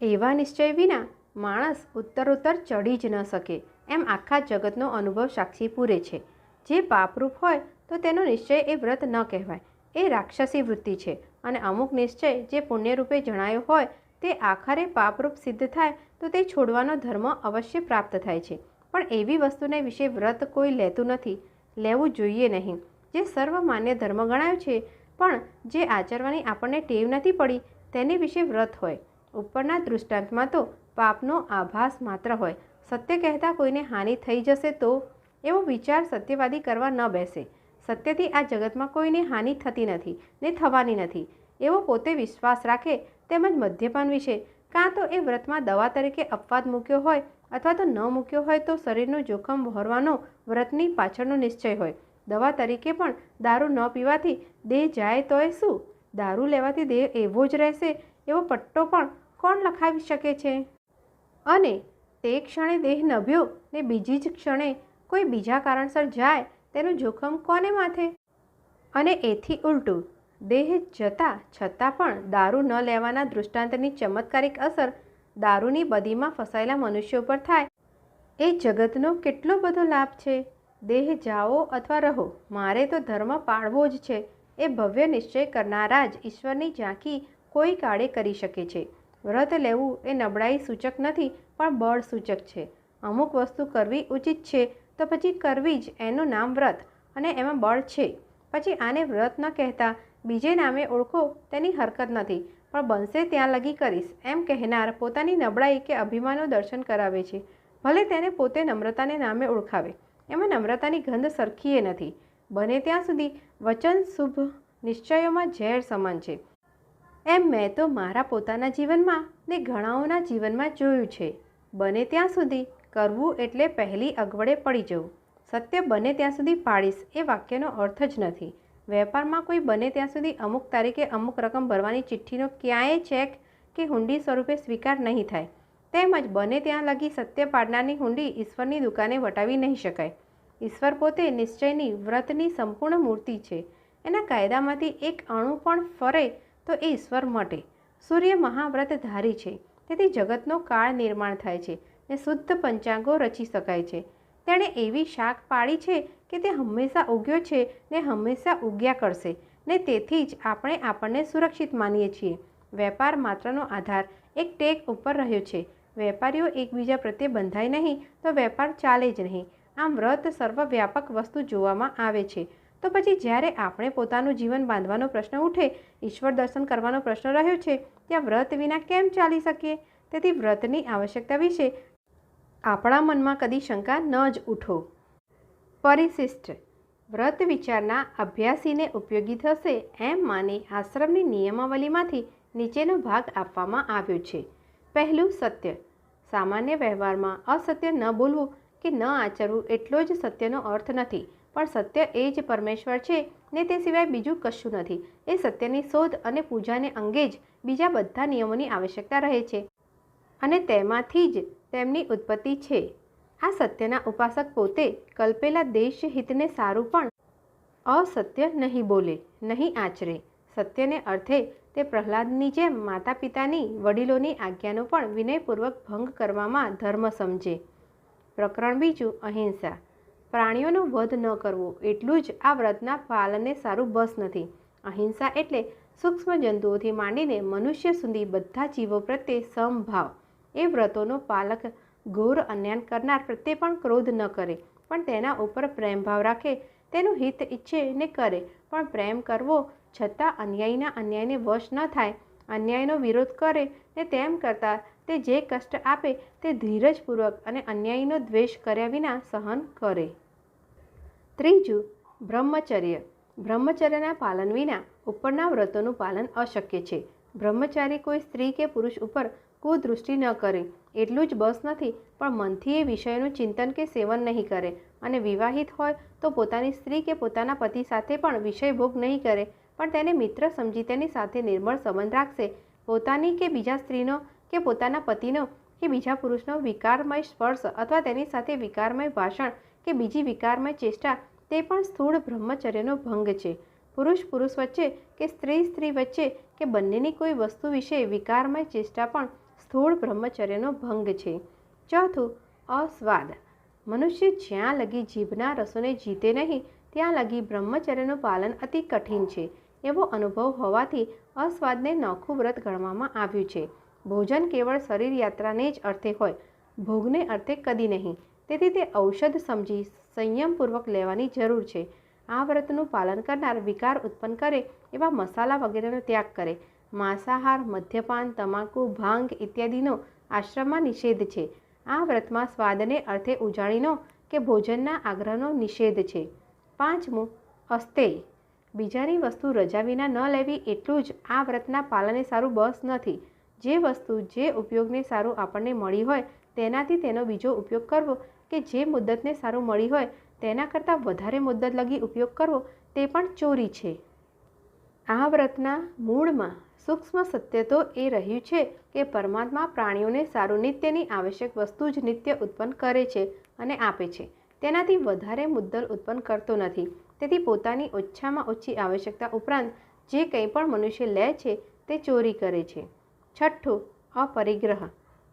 એવા નિશ્ચય વિના માણસ ઉત્તરોત્તર ચડી જ ન શકે એમ આખા જગતનો અનુભવ સાક્ષી પૂરે છે. જે પાપરૂપ હોય તો તેનો નિશ્ચય એ વ્રત ન કહેવાય, એ રાક્ષસી વૃત્તિ છે. અને અમુક નિશ્ચય જે પુણ્યરૂપે જણાયો હોય તે આખરે પાપરૂપ સિદ્ધ થાય તો તે છોડવાનો ધર્મ અવશ્ય પ્રાપ્ત થાય છે. પણ એવી વસ્તુને વિશે વ્રત કોઈ લેતું નથી, લેવું જોઈએ નહીં. જે સર્વમાન્ય ધર્મ ગણાયો છે પણ જે આચરવાની આપણને ટેવ નથી પડી તેની વિશે વ્રત હોય. ઉપરના દૃષ્ટાંતમાં તો પાપનો આભાસ માત્ર હોય. સત્ય કહેતા કોઈને હાનિ થઈ જશે તો એવો વિચાર સત્યવાદી કરવા ન બેસે. સત્યથી આ જગતમાં કોઈને હાનિ થતી નથી ને થવાની નથી એવો પોતે વિશ્વાસ રાખે. તેમજ મદ્યપાન વિશે કાં તો એ વ્રતમાં દવા તરીકે અપવાદ મૂક્યો હોય અથવા તો ન મૂક્યો હોય તો શરીરનું જોખમ વહોરવાનો વ્રતની પાછળનો નિશ્ચય હોય. દવા તરીકે પણ દારૂ ન પીવાથી દેહ જાય તોય શું? દારૂ લેવાથી દેહ એવો જ રહેશે એવો પટ્ટો પણ કોણ લખાવી શકે છે? અને તે ક્ષણે દેહ નભ્યો ને બીજી જ ક્ષણે કોઈ બીજા કારણસર જાય તેનું જોખમ કોને માથે? અને એથી ઉલટું, દેહ જતા છતાં પણ દારૂ ન લેવાના દૃષ્ટાંતની ચમત્કારિક અસર દારૂની બદીમાં ફસાયેલા મનુષ્યો પર થાય એ જગતનો કેટલો બધો લાભ છે. દેહ જાઓ અથવા રહો, મારે તો ધર્મ પાળવો જ છે એ ભવ્ય નિશ્ચય કરનારા જ ઈશ્વરની ઝાંખી કોઈ કાળે કરી શકે છે. વ્રત લેવું એ નબળાઈ સૂચક નથી પણ બળ સૂચક છે. અમુક વસ્તુ કરવી ઉચિત છે તો પછી કરવી જ એનું નામ વ્રત અને એમાં બળ છે. પછી આને વ્રત ન કહેતા બીજે નામે ઓળખો તેની હરકત નથી, પણ બનશે ત્યાં લગી કરીશ એમ કહેનાર પોતાની નબળાઈ કે અભિમાનનું દર્શન કરાવે છે. ભલે તેને પોતે નમ્રતાને નામે ઓળખાવે, એમાં નમ્રતાની ગંધ સરખીએ નથી. બને ત્યાં સુધી વચન શુભ નિશ્ચયોમાં ઝેર સમાન છે એમ મેં તો મારા પોતાના જીવનમાં ને ઘણાઓના જીવનમાં જોયું છે. બને ત્યાં સુધી કરવું એટલે પહેલી અગવડે પડી જવું. સત્ય બને ત્યાં સુધી પાડીશ એ વાક્યનો અર્થ જ નથી. વેપારમાં કોઈ બને ત્યાં સુધી અમુક તારીખે અમુક રકમ ભરવાની ચિઠ્ઠીનો ક્યાંય ચેક કે હુંડી સ્વરૂપે સ્વીકાર નહીં થાય. તેમજ બને ત્યાં લગી સત્ય પાડનારની હુંડી ઈશ્વરની દુકાને વટાવી નહીં શકાય. ઈશ્વર પોતે નિશ્ચયની વ્રતની સંપૂર્ણ મૂર્તિ છે. એના કાયદામાંથી એક અણુ પણ ફરે તો એ ઈશ્વર મટે. સૂર્ય મહાવ્રતધારી છે, તેથી જગતનો કાળ નિર્માણ થાય છે ને શુદ્ધ પંચાંગો રચી શકાય છે. તેણે એવી શાક પાડી છે કે તે હંમેશા ઉગ્યો છે ને હંમેશા ઉગ્યા કરશે ને તેથી જ આપણે આપણને સુરક્ષિત માનીએ છીએ. વેપાર માત્રનો આધાર એક ટેક ઉપર રહ્યો છે. વેપારીઓ એકબીજા પ્રત્યે બંધાય નહીં તો વેપાર ચાલે જ નહીં. આમ વ્રત સર્વવ્યાપક વસ્તુ જોવામાં આવે છે. તો પછી જ્યારે આપણે પોતાનું જીવન બાંધવાનો પ્રશ્ન ઉઠે, ઈશ્વર દર્શન કરવાનો પ્રશ્ન રહ્યો છે, ત્યાં વ્રત વિના કેમ ચાલી શકીએ? તેથી વ્રતની આવશ્યકતા વિશે આપણા મનમાં કદી શંકા ન જ ઉઠો. પરિશિષ્ટ. વ્રત વિચારના અભ્યાસીને ઉપયોગી થશે એમ માની આશ્રમની નિયમાવલીમાંથી નીચેનો ભાગ આપવામાં આવ્યો છે. પહેલું, સત્ય. સામાન્ય વ્યવહારમાં અસત્ય ન બોલવું કે ન આચરવું એટલો જ સત્યનો અર્થ નથી, પણ સત્ય એ જ પરમેશ્વર છે ને તે સિવાય બીજું કશું નથી. એ સત્યની શોધ અને પૂજાને અંગે જ બીજા બધા નિયમોની આવશ્યકતા રહે છે અને તેમાંથી જ તેમની ઉત્પત્તિ છે. આ સત્યના ઉપાસક પોતે કલ્પેલા દેશ હિતને સારું પણ અસત્ય નહીં બોલે, નહીં આચરે. સત્યને અર્થે તે પ્રહલાદની જેમ માતા પિતાની વડીલોની આજ્ઞાનો પણ વિનયપૂર્વક ભંગ કરવામાં ધર્મ સમજે. પ્રકરણ બીજું, અહિંસા. પ્રાણીઓનો વધ ન કરવો એટલું જ આ વ્રતના પાલનને સારું બસ નથી. અહિંસા એટલે સૂક્ષ્મ જંતુઓથી માંડીને મનુષ્ય સુધી બધા જીવો પ્રત્યે સમભાવ. એ વ્રતોનો પાલક ઘોર અન્યાય કરનાર પ્રત્યે પણ ક્રોધ ન કરે, પણ તેના ઉપર પ્રેમભાવ રાખે. તેનું હિત ઈચ્છે ને કરે, પણ પ્રેમ કરવો છતાં અન્યાયને વશ ન થાય. અન્યાયનો વિરોધ કરે ને તેમ કરતાં તે જે કષ્ટ આપે તે ધીરજપૂર્વક અને અન્યાયનો દ્વેષ કર્યા વિના સહન કરે. ત્રીજું, બ્રહ્મચર્ય. બ્રહ્મચર્યના પાલન વિના ઉપરના વ્રતોનું પાલન અશક્ય છે. બ્રહ્મચારી કોઈ સ્ત્રી કે પુરુષ ઉપર કુદૃષ્ટિ ન કરે એટલું જ બસ નથી, પણ મનથી એ વિષયનું ચિંતન કે સેવન નહીં કરે. અને વિવાહિત હોય તો પોતાની સ્ત્રી કે પોતાના પતિ સાથે પણ વિષય ભોગ નહીં કરે, પણ તેને મિત્ર સમજી તેની સાથે નિર્મળ સંબંધ રાખશે. પોતાની કે બીજા સ્ત્રીનો કે પોતાના પતિનો કે બીજા પુરુષનો વિકારમય સ્પર્શ અથવા તેની સાથે વિકારમય ભાષણ કે બીજી વિકારમય ચેષ્ટા તે પણ સ્થૂળ બ્રહ્મચર્યનો ભંગ છે. પુરુષ પુરુષ વચ્ચે કે સ્ત્રી સ્ત્રી વચ્ચે કે બંનેની કોઈ વસ્તુ વિશે વિકારમય ચેષ્ટા પણ સ્થૂળ બ્રહ્મચર્યનો ભંગ છે. ચોથું, અસ્વાદ. મનુષ્ય જ્યાં લગી જીભના રસોને જીતે નહીં ત્યાં લગી બ્રહ્મચર્યનું પાલન અતિ કઠિન છે. એવો અનુભવ હોવાથી અસ્વાદને નોખું વ્રત ગણવામાં આવ્યું છે. ભોજન કેવળ શરીર યાત્રાને જ અર્થે હોય, ભોગને અર્થે કદી નહીં. તેથી તે ઔષધ સમજી સંયમપૂર્વક લેવાની જરૂર છે. આ વ્રતનું પાલન કરનાર વિકાર ઉત્પન્ન કરે એવા મસાલા વગેરેનો ત્યાગ કરે. માંસાહાર, મદ્યપાન, તમાકુ, ભાંગ ઇત્યાદિનો આશ્રમમાં નિષેધ છે. આ વ્રતમાં સ્વાદને અર્થે ઉજાણીનો કે ભોજનના આગ્રહનો નિષેધ છે. પાંચમું, અસ્તેય. બીજાની વસ્તુ રજા વિના ન લેવી એટલું જ આ વ્રતના પાલને સારું બસ નથી. જે વસ્તુ જે ઉપયોગને સારું આપણને મળી હોય તેનાથી તેનો બીજો ઉપયોગ કરવો કે જે મુદ્દતને સારું મળી હોય તેના કરતાં વધારે મુદ્દત લગી ઉપયોગ કરવો તે પણ ચોરી છે. આ વ્રતના મૂળમાં સૂક્ષ્મ સત્ય તો એ રહ્યું છે કે પરમાત્મા પ્રાણીઓને સારું નિત્યની આવશ્યક વસ્તુ જ નિત્ય ઉત્પન્ન કરે છે અને આપે છે. તેનાથી વધારે મુદ્દલ ઉત્પન્ન કરતો નથી. તેથી પોતાની ઓછામાં ઓછી આવશ્યકતા ઉપરાંત જે કંઈ પણ મનુષ્ય લે છે તે ચોરી કરે છે. છઠ્ઠું, અપરિગ્રહ.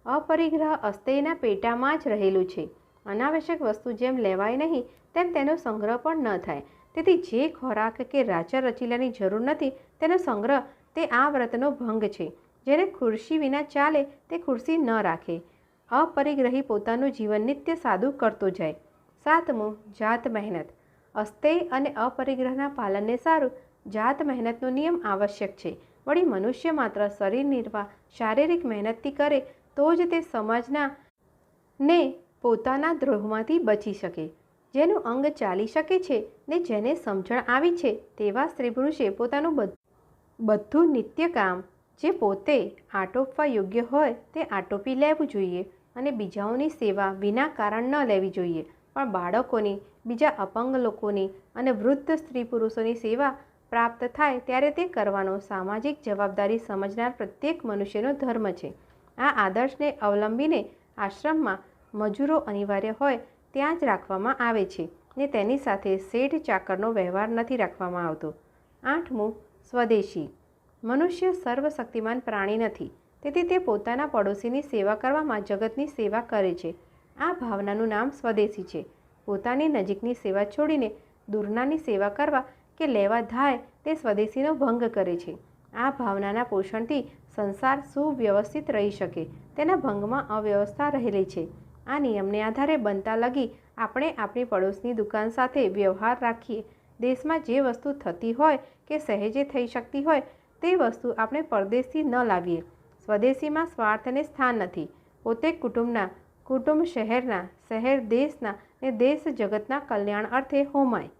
અપરિગ્રહ અસ્તેયના પેટામાં જ રહેલું છે. અનાવશ્યક વસ્તુ જેમ લેવાય નહીં તેમ તેનો સંગ્રહ પણ ન થાય. તેથી જે ખોરાક કે રાચર રચીલાની જરૂર નથી તેનો સંગ્રહ તે આ વ્રતનો ભંગ છે. જેને ખુરશી વિના ચાલે તે ખુરશી ન રાખે. અપરિગ્રહી પોતાનું જીવન નિત્ય સાદું કરતો જાય. સાતમું, જાત મહેનત. અસ્તેય અને અપરિગ્રહના પાલનને સારું જાત મહેનતનો નિયમ આવશ્યક છે. વળી મનુષ્ય માત્ર શરીર નિર્વાહ શારીરિક મહેનતથી કરે તો જ તે સમાજના ને પોતાના દ્રોહમાંથી બચી શકે. જેનું અંગ ચાલી શકે છે ને જેને સમજણ આવી છે તેવા સ્ત્રી પુરુષે પોતાનું બધું નિત્ય કામ જે પોતે આટોપવા યોગ્ય હોય તે આટોપી લેવું જોઈએ અને બીજાઓની સેવા વિના કારણ ન લેવી જોઈએ. પણ બાળકોની, બીજા અપંગ લોકોની અને વૃદ્ધ સ્ત્રી પુરુષોની સેવા પ્રાપ્ત થાય ત્યારે તે કરવાનો સામાજિક જવાબદારી સમજનાર પ્રત્યેક મનુષ્યનો ધર્મ છે. આ આદર્શને અવલંબીને આશ્રમમાં મજૂરો અનિવાર્ય હોય ત્યાં જ રાખવામાં આવે છે ને તેની સાથે શેઠ ચાકરનો વ્યવહાર નથી રાખવામાં આવતો. આઠમું, સ્વદેશી. મનુષ્ય સર્વશક્તિમાન પ્રાણી નથી. તેથી તે પોતાના પડોશીની સેવા કરવામાં જગતની સેવા કરે છે. આ ભાવનાનું નામ સ્વદેશી છે. પોતાની નજીકની સેવા છોડીને દૂરનાની સેવા કરવા કે લેવા ધાય તે સ્વદેશીનો ભંગ કરે છે. આ ભાવનાના પોષણથી સંસાર સુવ્યવસ્થિત રહી શકે તેના ભંગમાં અવ્યવસ્થા રહેલી છે. આ નિયમને આધારે બનતા લગી આપણે આપણી પડોશની દુકાન સાથે વ્યવહાર રાખીએ. દેશમાં જે વસ્તુ થતી હોય કે સહેજે થઈ શકતી હોય તે વસ્તુ આપણે પરદેશથી ન લાવીએ. સ્વદેશીમાં સ્વાર્થને સ્થાન નથી. પોતે કુટુંબના, કુટુંબ શહેરના, શહેર દેશના ને દેશ જગતના કલ્યાણ અર્થે હોમાય.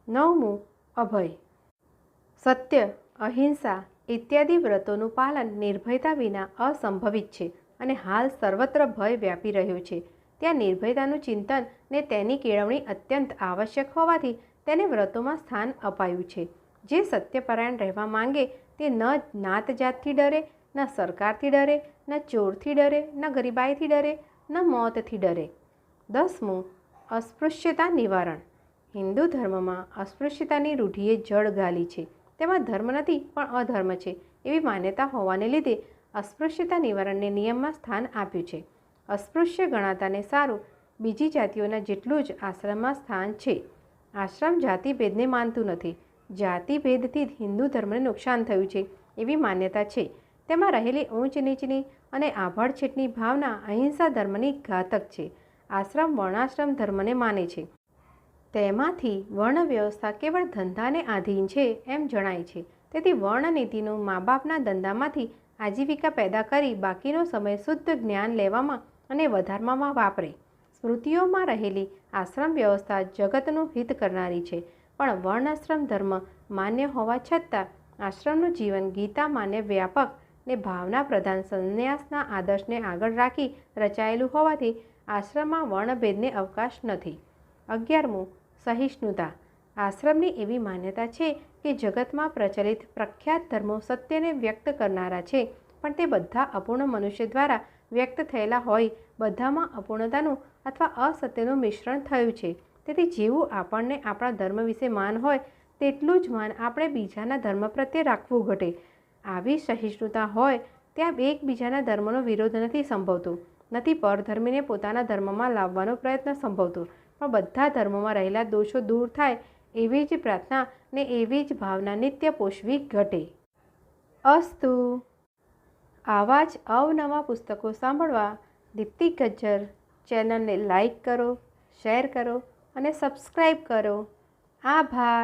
નવમું, અભય. સત્ય, અહિંસા ઇત્યાદિ વ્રતોનું પાલન નિર્ભયતા વિના અસંભવિત છે અને હાલ સર્વત્ર ભય વ્યાપી રહ્યો છે. ત્યાં નિર્ભયતાનું ચિંતન ને તેની કેળવણી અત્યંત આવશ્યક હોવાથી તેને વ્રતોમાં સ્થાન અપાયું છે. જે સત્યપરાયણ રહેવા માંગે તે ન નાત જાતથી ડરે, ન સરકારથી ડરે, ન ચોરથી ડરે, ન ગરીબાઈથી ડરે, ન મોતથી ડરે. 10મું, અસ્પૃશ્યતા નિવારણ. હિન્દુ ધર્મમાં અસ્પૃશ્યતાની રૂઢિએ જળ ગાલી છે. તેમાં ધર્મ નથી પણ અધર્મ છે એવી માન્યતા હોવાને લીધે અસ્પૃશ્યતા નિવારણને નિયમમાં સ્થાન આપ્યું છે. અસ્પૃશ્ય ગણાતાને સારું બીજી જાતિઓના જેટલું જ આશ્રમમાં સ્થાન છે. આશ્રમ જાતિભેદને માનતું નથી. જાતિભેદથી હિન્દુ ધર્મને નુકસાન થયું છે એવી માન્યતા છે. તેમાં રહેલી ઊંચ નીચની અને આભડછેટની ભાવના અહિંસા ધર્મની ઘાતક છે. આશ્રમ વર્ણાશ્રમ ધર્મને માને છે. તેમાંથી વર્ણ વ્યવસ્થા કેવળ ધંધાને આધીન છે એમ જણાય છે. તેથી વર્ણનીતિનું મા બાપના ધંધામાંથી આજીવિકા પેદા કરી બાકીનો સમય શુદ્ધ જ્ઞાન લેવામાં અને વધારવામાં વાપરે. સ્મૃતિઓમાં રહેલી આશ્રમ વ્યવસ્થા જગતનું હિત કરનારી છે, પણ વર્ણાશ્રમ ધર્મ માન્ય હોવા છતાં આશ્રમનું જીવન ગીતા માન્ય વ્યાપક ને ભાવના પ્રધાન સંન્યાસના આદર્શને આગળ રાખી રચાયેલું હોવાથી આશ્રમમાં વર્ણભેદને અવકાશ નથી. 11મું સહિષ્ણુતા. આશ્રમની એવી માન્યતા છે કે જગતમાં પ્રચલિત પ્રખ્યાત ધર્મો સત્યને વ્યક્ત કરનારા છે, પણ તે બધા અપૂર્ણ મનુષ્ય દ્વારા વ્યક્ત થયેલા હોય. બધામાં અપૂર્ણતાનું અથવા અસત્યનું મિશ્રણ થયું છે. તેથી જેવું આપણને આપણા ધર્મ વિશે માન હોય તેટલું જ માન આપણે બીજાના ધર્મ પ્રત્યે રાખવું ઘટે. આવી સહિષ્ણુતા હોય ત્યાં એકબીજાના ધર્મનો વિરોધ નથી સંભવતો, નથી પરધર્મીને પોતાના ધર્મમાં લાવવાનો પ્રયત્ન સંભવતો, પણ બધા ધર્મોમાં રહેલા દોષો દૂર થાય એવી જ પ્રાર્થના ને એવી જ ભાવના નિત્ય પોષવી ઘટે. અસ્તુ. આવા જ અવનવા પુસ્તકો સાંભળવા દીપ્તિ ગજ્જર ચેનલને લાઈક કરો, શેર કરો અને સબસ્ક્રાઈબ કરો. આભાર.